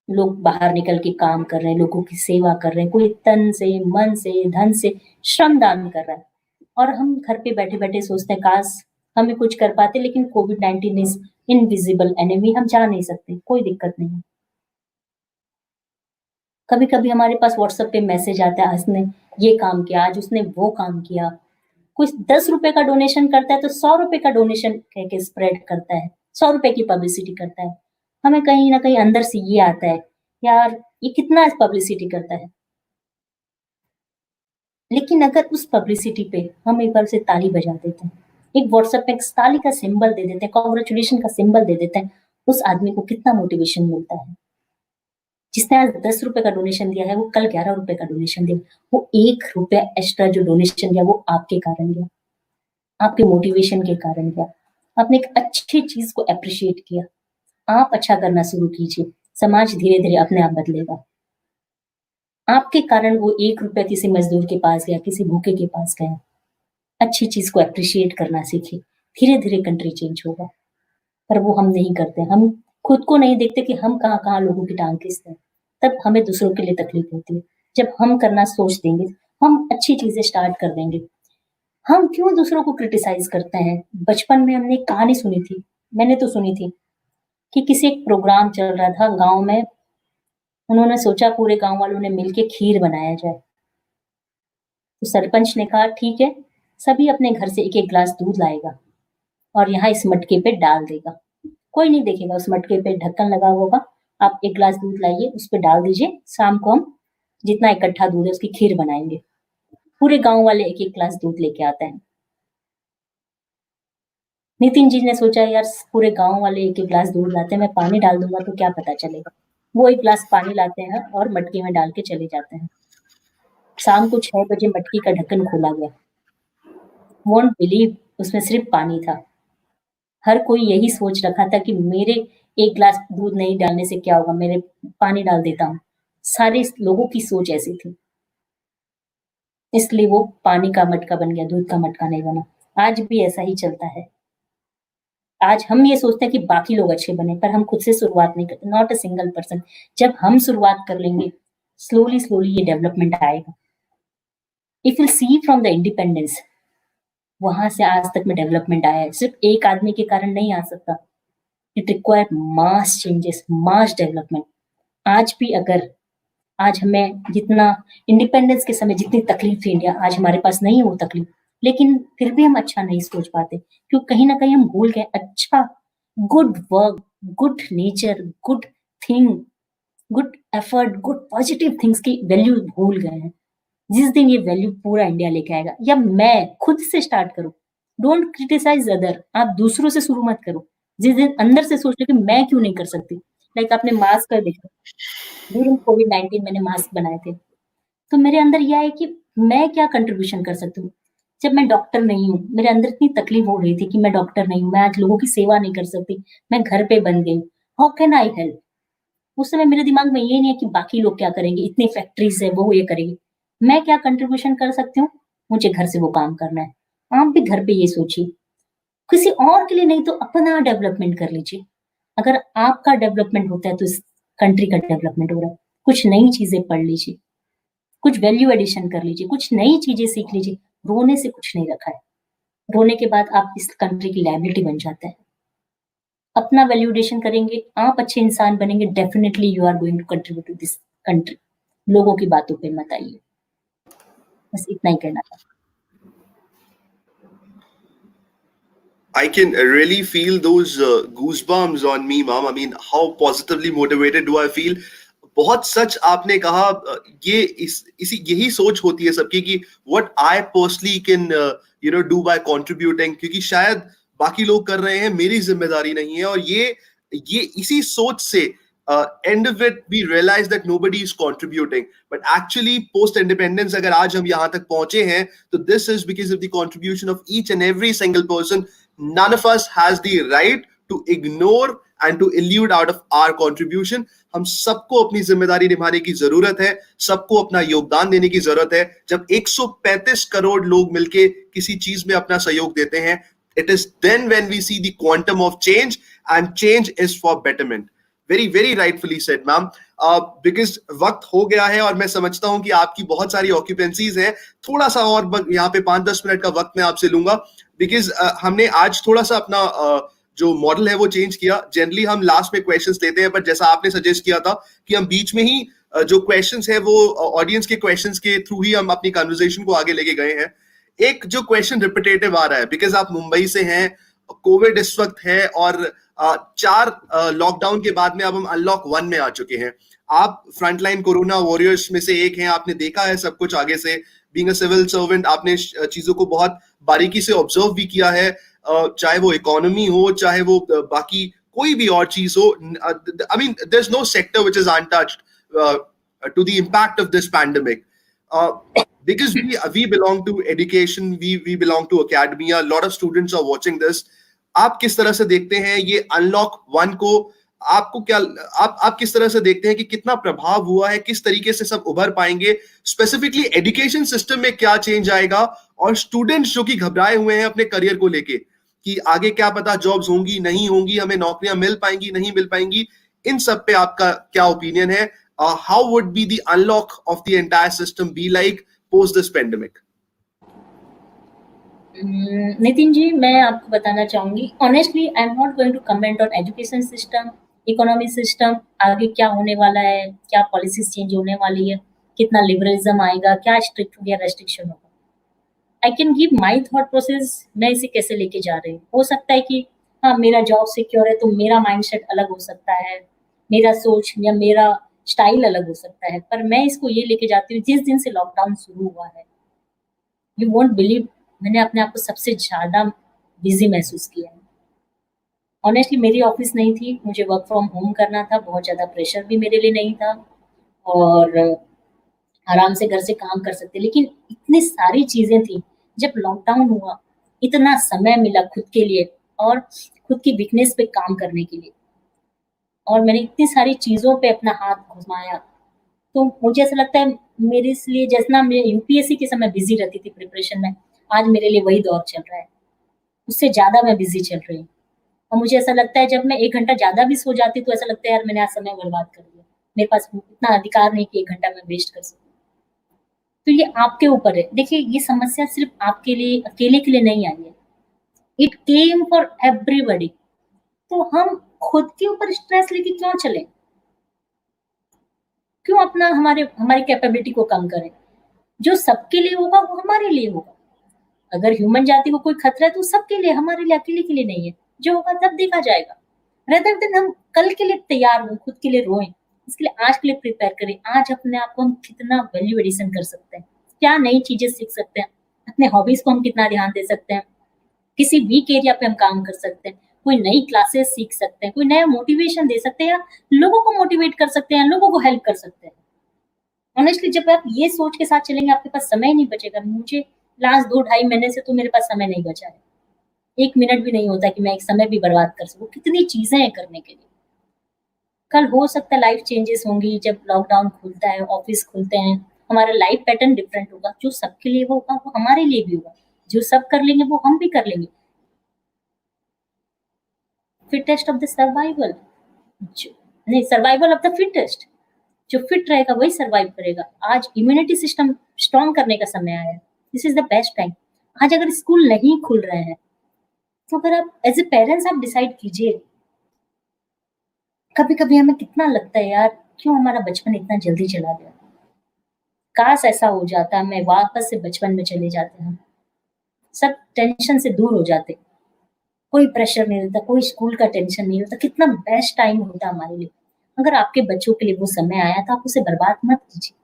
[SPEAKER 2] लोग बाहर निकल के काम कर रहे हैं, लोगों की सेवा कर रहे हैं, कोई तन से, मन से, धन से श्रमदान कर रहा है। और हम घर पे बैठे-बैठे सोचते हैं काश हम भी कुछ कर पाते, लेकिन कोविड-19 इज़ इनविजिबल एनिमी, हम जा नहीं सकते, कोई दिक्कत नहीं है। कभी-कभी हमारे पास व्हाट्सएप पे मैसेज आता है, उसने ये काम किया, आज उसने वो काम किया। कोई ₹10 का डोनेशन करता है तो ₹100 का डोनेशन कह के स्प्रेड करता है, ₹100 की पब्लिसिटी करता है। हमें कहीं न कहीं अंदर से ये आता है, यार ये कितना पब्लिसिटी करता है। लेकिन अगर उस पब्लिसिटी पे हम एक बार उसे ताली बजा देते हैं, एक व्हाट्सएप पे एक ताली का सिंबल दे देते हैं, कांग्रेचुलेशन का सिंबल दे देते हैं, उस आदमी को कितना मोटिवेशन मिलता है। जिसने आज ₹10 का डोनेशन दिया है, वो कल ₹11 का डोनेशन देगा। वो ₹1 एक्स्ट्रा जो डोनेशन दिया, वो आपके कारण दिया, आपके मोटिवेशन के कारण दिया। आपने एक अच्छी चीज़ को एप्रिशिएट किया। आप अच्छा करना शुरू कीजिए, समाज धीरे-धीरे अपने आप बदलेगा। आपके कारण वो ₹1 किसी मज़दूर के पास गया, किसी भूखे के पास गया। अच्छी चीज़ को एप्रिशिएट करना सीखिए, धीरे-धीरे कंट्री चेंज होगा। पर वो हम नहीं करते, हम खुद को नहीं देखते कि हम कहाँ-कहाँ लोगों की टाँग खींचते हैं, तब हमें दूसरों के लिए तकलीफ होती है। जब हम करना सोच देंगे, हम अच्छी चीज़ें स्टार्ट कर देंगे, हम क्यों दूसरों को क्रिटिसाइज़ करते हैं? बचपन में हमने एक कहानी सुनी थी, मैंने तो सुनी थी, कि किसी एक प्रोग्राम चल रहा था गाँव में, उन्होंने सोचा पूरे गाँव वालों ने मिलके खीर बनाया जाए। तो सरपंच ने कहा ठीक है, सभी अपने घर से एक-एक ग्लास दूध लाएगा और यहाँ इस मटके पे डाल देगा। कोई नहीं देखेगा, उस मटके पे ढक्कन लगा होगा, आप 1 ग्लास दूध लाइए, उस पे डाल दीजिए, शाम को हम जितना इकट्ठा दूध है उसकी खीर बनाएँगे। पूरे गाँव वाले 1-1 ग्लास दूध लेके आते हैं। नितिन जी ने सोचा यार पूरे गाँव वाले 1-1 ग्लास दूध लाते हैं, मैं पानी डाल दूँगा तो क्या पता चलेगा। वो 1 ग्लास पानी लाते हैं और मटके में डाल के चले जाते हैं। शाम को 6 बजे मटकी का ढक्कन खोला गया। वोंट बिलीव, उसमें सिर्फ पानी था। हर कोई यही सोच रखा था कि मेरे 1 ग्लास दूध नहीं डालने से क्या होगा, मेरे पानी डाल देता हूँ। सारे लोगों की सोच ऐसी थी। इसलिए वो पानी का मटका बन गया, दूध का मटका नहीं बना। आज भी ऐसा ही चलता है। आज हम ये सोचते हैं कि बाकी लोग अच्छे बने, पर हम खुद से शुरुआत नहीं करते, नॉट अ सिंगल पर्सन। जब हम शुरुआत कर लेंगे, स्लोली ये डेवलपमेंट आएगा। If you see from the independence, वहाँ से आज तक में डेवलपमेंट आया है। सिर्फ एक आदमी के कारण नहीं आ सकता। It require mass changes, mass development. आज भी अगर आज हमें जितना इंडिपेंडेंस के समय जितनी तकलीफ थी इंडिया, आज हमारे पास नहीं है वो तकलीफ, लेकिन फिर भी हम अच्छा नहीं सोच पाते, क्योंकि कहीं न कहीं हम भूल गए अच्छा, good work, good nature, good thing, good effort, good positive things की वैल्यू भूल गए हैं। जिस दिन ये वैल्यू पूरा इंडिया लेके आएगा या मैं खुद से स्टार्ट करूँ, डोंट क्रिटिसाइज अदर, आप दूसरों से शुरू मत करो। जिस दिन अंदर से सोच लो कि मैं क्यों नहीं कर सकती, लाइक आपने मास्क का देखा, ड्यूरिंग कोविड-19 मैंने मास्क बनाए थे। तो मेरे अंदर ये है कि मैं क्या कंट्रीब्यूशन कर सकती हूँ। जब मैं डॉक्टर नहीं हूँ, मेरे अंदर इतनी तकलीफ हो रही थी कि मैं डॉक्टर नहीं हूँ, मैं आज लोगों की सेवा नहीं कर सकती, मैं घर पे बंद गई, हाउ कैन आई हेल्प? उस समय मेरे दिमाग में ये नहीं है कि बाकी लोग क्या करेंगे, इतनी फैक्ट्रीज़ है, वो ये करेंगी। मैं क्या कंट्रीब्यूशन कर सकती हूँ? मुझे घर से वो काम करना है। आप भी घर पे ये सोचिए, किसी और के लिए नहीं तो अपना डेवलपमेंट कर लीजिए। अगर आपका डेवलपमेंट होता है तो इस कंट्री का डेवलपमेंट हो रहा है। कुछ नई चीज़ें पढ़ लीजिए, कुछ वैल्यू एडिशन कर लीजिए, कुछ नई चीज़ें सीख लीजिए। रोने से कुछ नहीं रखा है। रोने के बाद आप इस कंट्री की लायबिलिटी बन जाते हैं। अपना वैल्यूएशन करेंगे, आप अच्छे इंसान बनेंगे, definitely you are going to contribute to this country. लोगों की बातों पे मत आइए। बस इतना ही कहना था।
[SPEAKER 1] I can really feel those goosebumps on me, mom. I mean, how positively motivated do I feel? बहुत सच आपने कहा। ये इसी यही सोच होती है सबकी कि what I personally can do by contributing, क्योंकि शायद बाकी लोग कर रहे हैं, मेरी जिम्मेदारी नहीं है। और ये इसी सोच से end of it we realize that nobody is contributing, but actually post independence अगर आज हम यहाँ तक पहुंचे हैं तो this is because of the contribution of each and every single person. None of us has the right to ignore and to elude out of our contribution. हम सबको अपनी जिम्मेदारी निभाने की जरूरत है, सबको अपना योगदान देने की जरूरत है। जब 135 करोड़ लोग मिलके किसी चीज में अपना सहयोग देते हैं, it is then when we see the quantum of change, and change is for betterment. Very very rightfully said ma'am. Because वक्त हो गया है और मैं समझता हूं कि आपकी बहुत सारी ऑक्यूपेंसीज हैं। थोड़ा सा और यहाँ पे 5-10 मिनट का वक्त मैं आपसे लूंगा, बिकॉज हमने आज थोड़ा सा अपना जो मॉडल है वो चेंज किया। जनरली हम लास्ट में क्वेश्चंस लेते हैं, पर जैसा आपने सजेस्ट किया था कि हम बीच में ही जो क्वेश्चंस है वो ऑडियंस के क्वेश्चंस के थ्रू ही हम अपनी कन्वर्सेशन को आगे लेके गए हैं। एक जो क्वेश्चन रिपीटेटिव आ रहा है, बिकॉज आप मुंबई से हैं, कोविड इस वक्त है और 4 लॉकडाउन के बाद में अब हम अनलॉक 1 में आ चुके हैं। आप फ्रंटलाइन कोरोना वॉरियर्स में से एक हैं, आपने देखा है सब कुछ आगे से। बीइंग अ सिविल सर्वेंट आपने चीजों को बहुत बारीकी से ऑब्जर्व भी किया है, चाहे वो इकोनॉमी हो, चाहे वो बाकी कोई भी और चीज हो। I mean there is no sector which is untouched to the impact of this pandemic, because we belong to education, we belong to academia, a lot of students are watching this. आप किस तरह से देखते हैं ये unlock 1 को? आपको क्या आप किस तरह से देखते हैं कि कितना प्रभाव हुआ है, किस तरीके से सब उभर पाएंगे? स्पेसिफिकली एजुकेशन सिस्टम में क्या चेंज आएगा, और स्टूडेंट्स जो कि घबराए हुए हैं अपने करियर को लेके कि आगे क्या पता जॉब्स होंगी नहीं होंगी, हमें नौकरियां मिल पाएंगी नहीं मिल पाएंगी, इन सब पे आपका क्या ओपिनियन है? How would be the unlock of the entire system be like post this pandemic?
[SPEAKER 2] Nitin ji, मैं आपको बताना चाहूंगी, honestly I am not going to comment on education system, economy system, आगे क्या होने वाला है, क्या पॉलिसीज चेंज होने वाली है, कितना लिबरलिज्म आएगा, क्या स्ट्रिक्ट या रेस्ट्रिक्शन होगा। I can give my thought process, मैं इसे कैसे लेके जा रही हूँ। हो सकता है कि हाँ मेरा जॉब सिक्योर है तो मेरा माइंडसेट अलग हो सकता है, मेरा सोच या मेरा स्टाइल अलग हो सकता है, पर मैं इसको ये लेके जाती हूँ, जिस दिन से लॉकडाउन शुरू हुआ है, यू वोंट बिलीव, मैंने अपने आप को सबसे ज्यादा बिजी महसूस किया है। ऑनेस्टली मेरी ऑफिस नहीं थी, मुझे वर्क फ्रॉम होम करना था, बहुत ज्यादा प्रेशर भी मेरे लिए नहीं था और आराम से घर से काम कर सकते, लेकिन इतनी सारी चीजें थी। जब लॉकडाउन हुआ, इतना समय मिला खुद के लिए और खुद की वीकनेस पे काम करने के लिए, और मैंने इतनी सारी चीजों पे अपना हाथ घुमाया। तो मुझे ऐसा लगता है मेरे इसलिए, जितना मैं यूपीएससी के समय बिजी रहती थी प्रिपरेशन में, आज मेरे लिए वही दौर चल रहा है, उससे ज्यादा मैं बिजी चल रही हूँ। और मुझे ऐसा लगता है जब मैं 1 घंटा ज्यादा भी सो जाती तो ऐसा लगता है यार मैंने आज समय बर्बाद कर दिया, मेरे पास इतना अधिकार नहीं कि 1 घंटा मैं वेस्ट कर सकूं। तो ये आपके ऊपर है। देखिए, ये समस्या सिर्फ आपके लिए अकेले के लिए नहीं आई है, इट केम फॉर एवरीबॉडी। तो हम खुद के ऊपर स्ट्रेस लेके क्यों चलें? क्यों अपना हमारी कैपेबिलिटी को कम करें? जो सबके लिए होगा वो हमारे लिए होगा। अगर ह्यूमन जाति को कोई खतरा है तो सबके लिए, हमारे लिए अकेले के लिए नहीं है। जो होगा तब देखा जाएगा। रेदर देन हम कल के लिए तैयार हों, खुद के लिए रोएं, इसके लिए आज के लिए प्रिपेयर करें। आज अपने आप को हम कितना वैल्यू एडिशन कर सकते हैं, क्या नई चीजें सीख सकते हैं, अपने हॉबीज को हम कितना ध्यान दे सकते हैं, किसी वीक एरिया पे हम काम कर सकते हैं, कोई नई क्लासेस सीख सकते हैं, कोई नया मोटिवेशन दे सकते हैं, या लोगों को मोटिवेट कर सकते हैं, लोगों को हेल्प कर सकते हैं। ऑनेस्टली जब आप ये सोच के साथ चलेंगे, आपके पास समय नहीं बचेगा। मुझे लास्ट 2 ढाई महीने से तो मेरे पास समय नहीं बचा है। 1 मिनट भी नहीं होता कि मैं एक समय भी बर्बाद कर सकूँ। कितनी चीज़ें हैं करने के लिए। कल हो सकता है लाइफ चेंजेस होंगी, जब लॉकडाउन खुलता है, ऑफिस खुलते हैं, हमारा लाइफ पैटर्न डिफरेंट होगा। जो सबके लिए होगा वो हमारे लिए भी होगा। जो सब कर लेंगे वो हम भी कर लेंगे। फिटेस्ट ऑफ द सर्वाइवल, नहीं, सर्वाइवल ऑफ द फिटेस्ट। जो फिट रहेगा वही सर्वाइव करेगा। आज इम्यूनिटी सिस्टम स्ट्रॉन्ग करने का समय आया है। This is the best time. आज अगर स्कूल नहीं खुल रहे हैं तो अगर आप एज ए पेरेंट्स आप डिसाइड कीजिए। कभी कभी हमें कितना लगता है यार, क्यों हमारा बचपन इतना जल्दी चला गया। काश ऐसा हो जाता, मैं वापस से बचपन में चले जाते हम, सब टेंशन से दूर हो जाते, कोई प्रेशर नहीं रहता, कोई स्कूल का टेंशन नहीं होता। कितना बेस्ट टाइम होता हमारे लिए। अगर आपके बच्चों के लिए वो समय आया तो आप उसे बर्बाद मत कीजिए।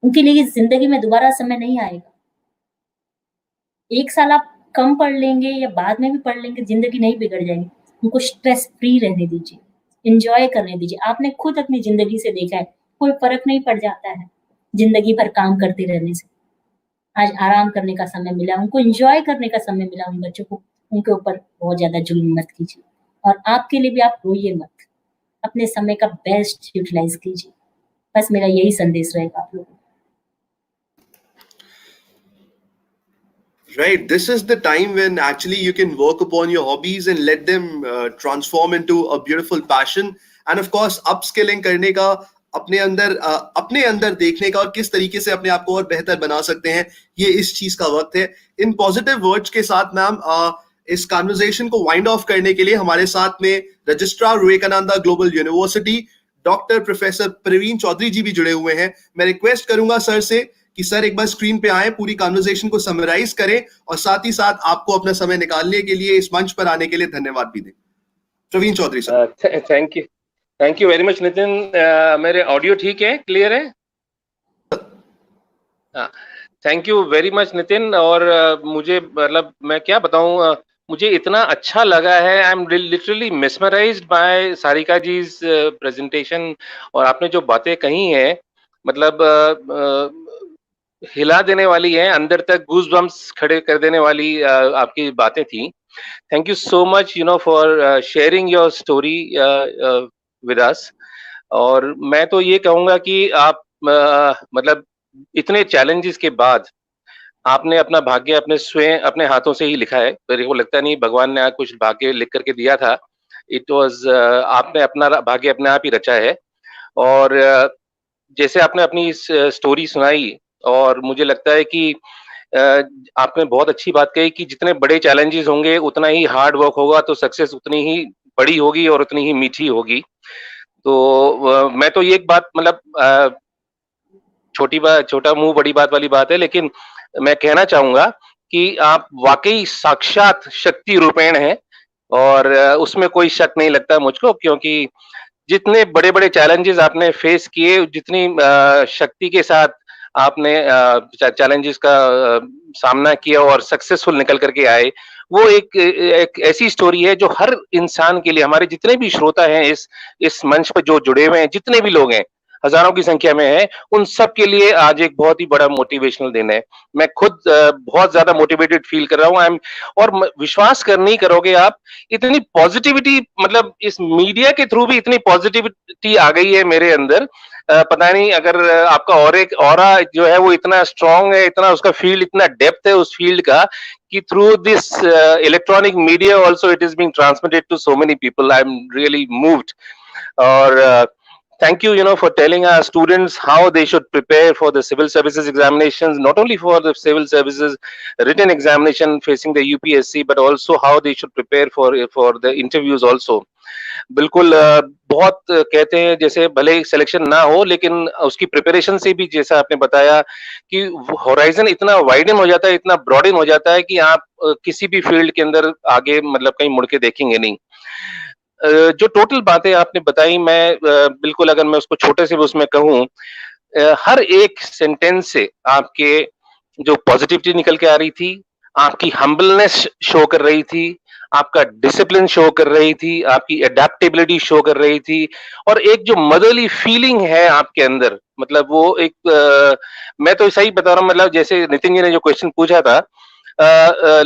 [SPEAKER 2] उनके लिए जिंदगी में दोबारा समय नहीं आएगा। 1 साल आप कम पढ़ लेंगे या बाद में भी पढ़ लेंगे, जिंदगी नहीं बिगड़ जाएगी। उनको स्ट्रेस फ्री रहने दीजिए, एंजॉय करने दीजिए। आपने खुद अपनी जिंदगी से देखा है, कोई फर्क नहीं पड़ जाता है जिंदगी भर काम करते रहने से। आज आराम करने का समय मिला, उनको एंजॉय करने का समय मिला। उन बच्चों को उनके ऊपर बहुत ज्यादा जुल्म मत कीजिए, और आपके लिए भी आप रोइए मत। अपने समय का बेस्ट यूटिलाइज कीजिए। बस मेरा यही संदेश रहेगा आप लोगों को।
[SPEAKER 1] Right, this is the time when actually you can work upon your hobbies and let them transform into a beautiful passion. And of course, upskilling करने का, अपने अंदर देखने का, और किस तरीके से अपने आप को और बेहतर बना सकते हैं, ये इस चीज का वक्त है। इन पॉजिटिव वर्ड्स के साथ मैम इस कन्वर्सेशन को वाइंड ऑफ करने के लिए हमारे साथ में registrar Vivekananda global university doctor professor Praveen Chaudhary ji भी जुड़े हुए हैं। मैं रिक्वेस्ट करूंगा सर से कि सर एक बार स्क्रीन पे आए, पूरी कन्वर्सेशन को समराइज करें, और साथ ही साथ आपको अपना समय निकालने के लिए, इस मंच पर आने के लिए धन्यवाद भी दें। Praveen Chaudhary sir.
[SPEAKER 3] Thank you very much Nitin. मेरे ऑडियो ठीक है, क्लियर है? Thank you very much Nitin. और मुझे मतलब मैं क्या बताऊं, मुझे इतना अच्छा लगा है। I am literally mesmerised by Sarika ji presentation. और आपने जो बातें कही हैं, मतलब हिला देने वाली है, अंदर तक गूज बम्स खड़े कर देने वाली आपकी बातें थी। Thank you so much for sharing your story with us. और मैं तो ये कहूंगा कि आप मतलब इतने चैलेंजेस के बाद आपने अपना भाग्य अपने स्वयं अपने हाथों से ही लिखा है। मेरे को लगता नहीं भगवान ने कुछ भाग्य लिख करके दिया था। इट वाज आपने अपना भाग्य अपने आप ही रचा है। और जैसे आपने अपनी स्टोरी सुनाई, और मुझे लगता है कि आपने बहुत अच्छी बात कही कि जितने बड़े चैलेंजेस होंगे उतना ही हार्ड वर्क होगा, तो सक्सेस उतनी ही बड़ी होगी और उतनी ही मीठी होगी। तो मैं तो ये एक बात, मतलब छोटा मुंह बड़ी बात वाली बात है, लेकिन मैं कहना चाहूंगा कि आप वाकई साक्षात शक्ति रूपेण हैं। और उसमें कोई शक नहीं लगता मुझको, क्योंकि जितने बड़े बड़े चैलेंजेस आपने फेस किए, जितनी शक्ति के साथ आपने चैलेंजेस का सामना किया और सक्सेसफुल निकल करके आए, वो एक ऐसी स्टोरी है जो हर इंसान के लिए, हमारे जितने भी श्रोता हैं इस मंच पर जो जुड़े हुए हैं, जितने भी लोग हैं, हजारों की संख्या में है, उन सब के लिए आज एक बहुत ही बड़ा मोटिवेशनल दिन है। मैं खुद बहुत ज्यादा मोटिवेटेड फील कर रहा हूँ। और विश्वास कर नहीं करोगे आप, इतनी पॉजिटिविटी, मतलब इस मीडिया के थ्रू भी इतनी पॉजिटिविटी आ गई है मेरे अंदर। पता नहीं, अगर आपका और एक ऑरा जो है वो इतना स्ट्रांग है, इतना उसका फील्ड, इतना डेप्थ है उस फील्ड का, कि through this electronic media also it is being transmitted to so many people. I am really moved. और thank you, for telling our students how they should prepare for the civil services examinations, not only for the civil services written examination facing the UPSC, but also how they should prepare for the interviews also. बिल्कुल बहुत कहते हैं, जैसे भले selection ना हो, लेकिन उसकी प्रिपरेशन से भी, जैसा आपने बताया कि होराइजन इतना वाइडन हो जाता है, इतना ब्रॉडन हो जाता है कि आप किसी भी फील्ड के अंदर आगे मतलब कहीं मुड़ के देखेंगे नहीं। जो टोटल बातें आपने बताई, मैं बिल्कुल, अगर मैं उसको छोटे से भी उसमें कहूँ, हर एक सेंटेंस से आपके जो पॉजिटिविटी निकल के आ रही थी, आपकी हम्बलनेस शो कर रही थी, आपका डिसिप्लिन शो कर रही थी, आपकी अडेप्टेबिलिटी शो कर रही थी, और एक जो मदरली फीलिंग है आपके अंदर, मतलब वो एक मैं तो सही बता रहा हूँ, मतलब जैसे नितिन जी ने जो क्वेश्चन पूछा था,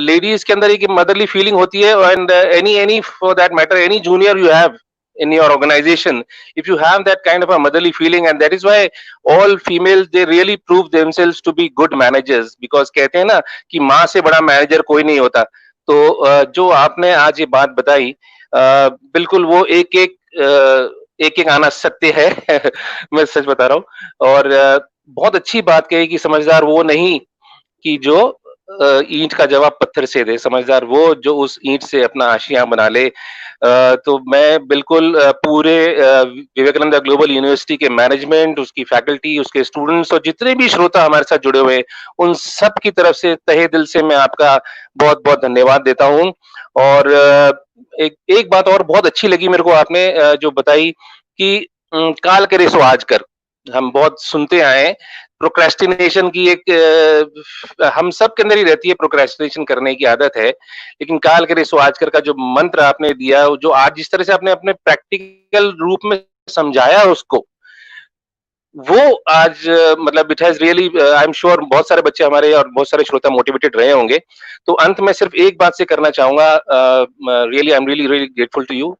[SPEAKER 3] लेडीज के अंदर एक मदरली फीलिंग होती है, and any for that matter any junior you have in your organization, if you have that kind of a motherly feeling, and that is why all females, they really prove themselves to be good managers, because कहते हैं ना कि माँ से बड़ा manager कोई नहीं होता। तो जो आपने आज ये बात बताई, बिल्कुल वो एक एक आना सत्य है मैं सच बता रहा हूँ। और बहुत अच्छी बात कही कि समझदार वो नहीं कि जो ईंट का जवाब पत्थर से दे, समझदार वो जो उस ईंट से अपना आशियां बना ले। तो मैं बिल्कुल पूरे विवेकानंद ग्लोबल यूनिवर्सिटी के मैनेजमेंट, उसकी फैकल्टी, उसके स्टूडेंट्स और जितने भी श्रोता हमारे साथ जुड़े हुए हैं, उन सब की तरफ से तहे दिल से मैं आपका बहुत बहुत धन्यवाद देता हूँ। और एक बात और बहुत अच्छी लगी मेरे को, आपने जो बताई कि काल करे सो आज कर। हम बहुत सुनते आए हैं प्रोक्रेस्टिनेशन की हम सब के अंदर ही रहती है, प्रोक्रेस्टिनेशन करने की आदत है, लेकिन काल करे सो आज कर का जो मंत्र आपने दिया, जो आज जिस तरह से आपने अपने प्रैक्टिकल रूप में समझाया उसको, वो आज मतलब it has really, I am sure बहुत सारे बच्चे हमारे और बहुत सारे श्रोता मोटिवेटेड रहे होंगे। तो अंत में सिर्फ एक बात से करना चाहूंगा, really I am really really grateful to you.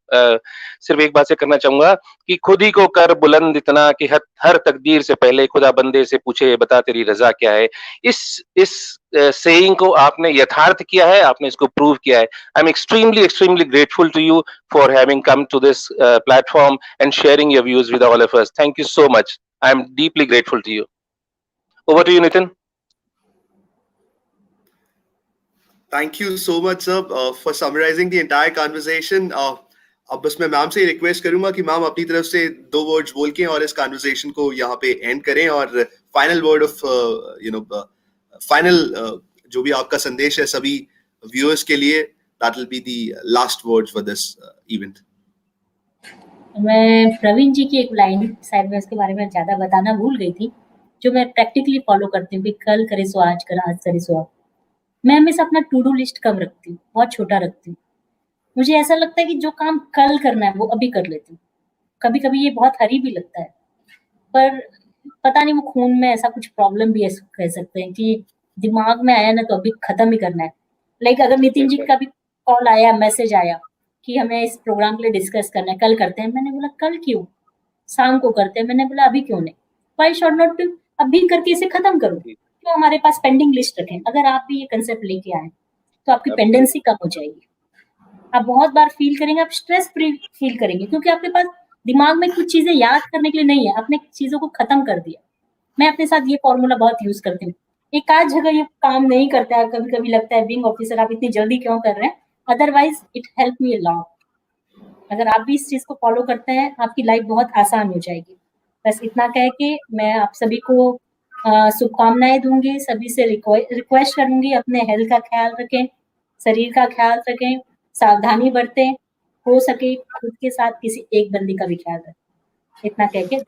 [SPEAKER 3] सिर्फ एक बात से करना चाहूंगा कि खुद ही को कर बुलंद इतना कि हर तकदीर से पहले खुदा बंदे से पूछे बता तेरी रजा क्या है। इस सेइंग को आपने यथार्थ किया है, आपने इसको प्रूव किया है। I am extremely grateful to you for having come to this platform and sharing your views with all of us. Thank you so much. I am deeply grateful to you. Over to you, Nitin.
[SPEAKER 1] Thank you so much, sir, for summarizing the entire conversation. अब बस मैं ma'am से request करूंगा कि ma'am अपनी तरफ से 2 words बोल के और इस कन्वर्सेशन को यहाँ पे एंड करें, और फाइनल वर्ड ऑफ फाइनल जो भी आपका संदेश है सभी व्यूअर्स के लिए, that will be the last words for this event.
[SPEAKER 2] मैं प्रवीण जी की एक लाइन शायद मैं उसके बारे में ज़्यादा बताना भूल गई थी, जो मैं प्रैक्टिकली फॉलो करती हूँ कि कल करे सो आज कर, आज करे सो अब। मैं हमेशा अपना टू डू लिस्ट कम रखती हूँ, बहुत छोटा रखती हूँ। मुझे ऐसा लगता है कि जो काम कल करना है वो अभी कर लेती हूँ। कभी-कभी ये बहुत हरी भी लगता है, पर पता नहीं वो खून में ऐसा कुछ प्रॉब्लम भी है, कह सकते हैं कि दिमाग में आया ना तो अभी खत्म ही करना है। लाइक अगर नितिन जी का भी कॉल आया, मैसेज आया कि हमें इस प्रोग्राम के लिए डिस्कस करना है, कल करते हैं, मैंने बोला कल क्यों, शाम को करते हैं, मैंने बोला अभी क्यों नहीं, व्हाई शुड नॉट डू, अभी करके इसे खत्म करो, क्यों हमारे पास पेंडिंग लिस्ट रखें। अगर आप भी ये कंसेप्ट लेके आए तो आपकी पेंडेंसी कम हो जाएगी, आप बहुत बार फील करेंगे, आप स्ट्रेस फ्री फील करेंगे, क्योंकि आपके पास दिमाग में कुछ चीजें याद करने के लिए नहीं है, आपने चीजों को खत्म कर दिया। मैं अपने साथ ये फॉर्मूला बहुत यूज करती हूँ। एक आध जगह ये काम नहीं करता है, कभी कभी लगता है बीइंग ऑफिसर आप इतनी जल्दी क्यों कर रहे हैं, otherwise it help me a lot. अगर आप भी इस चीज को फॉलो करते हैं आपकी लाइफ बहुत आसान हो जाएगी। बस इतना कह के मैं आप सभी को शुभकामनाएं दूंगी, सभी से रिक्वेस्ट करूंगी अपने हेल्थ का ख्याल रखें, शरीर का ख्याल रखें, सावधानी बरतें, हो सके खुद के साथ किसी एक बंदी का भी ख्याल रखें। इतना कह के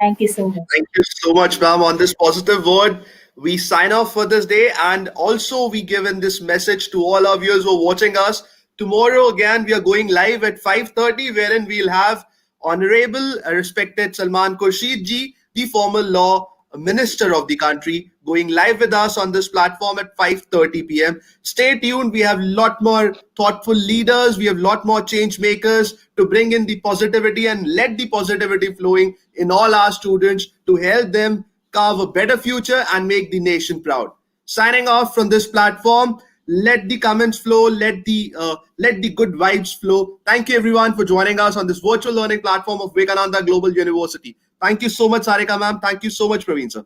[SPEAKER 2] thank you so much.
[SPEAKER 1] Thank you so much, ma'am. On this positive word, we sign off for this day, and also we give in this message to all our viewers who are watching us. Tomorrow again, we are going live at 5:30, wherein we'll have Honorable respected Salman Khurshid ji, the former law minister of the country, going live with us on this platform at 5:30 p.m. Stay tuned. We have a lot more thoughtful leaders. We have a lot more change makers to bring in the positivity and let the positivity flowing in all our students to help them carve a better future and make the nation proud. Signing off from this platform. Let the comments flow. Let the good vibes flow. Thank you everyone for joining us on this virtual learning platform of Vivekananda Global University. Thank you so much, Sarika ma'am. Thank you so much, Praveen sir.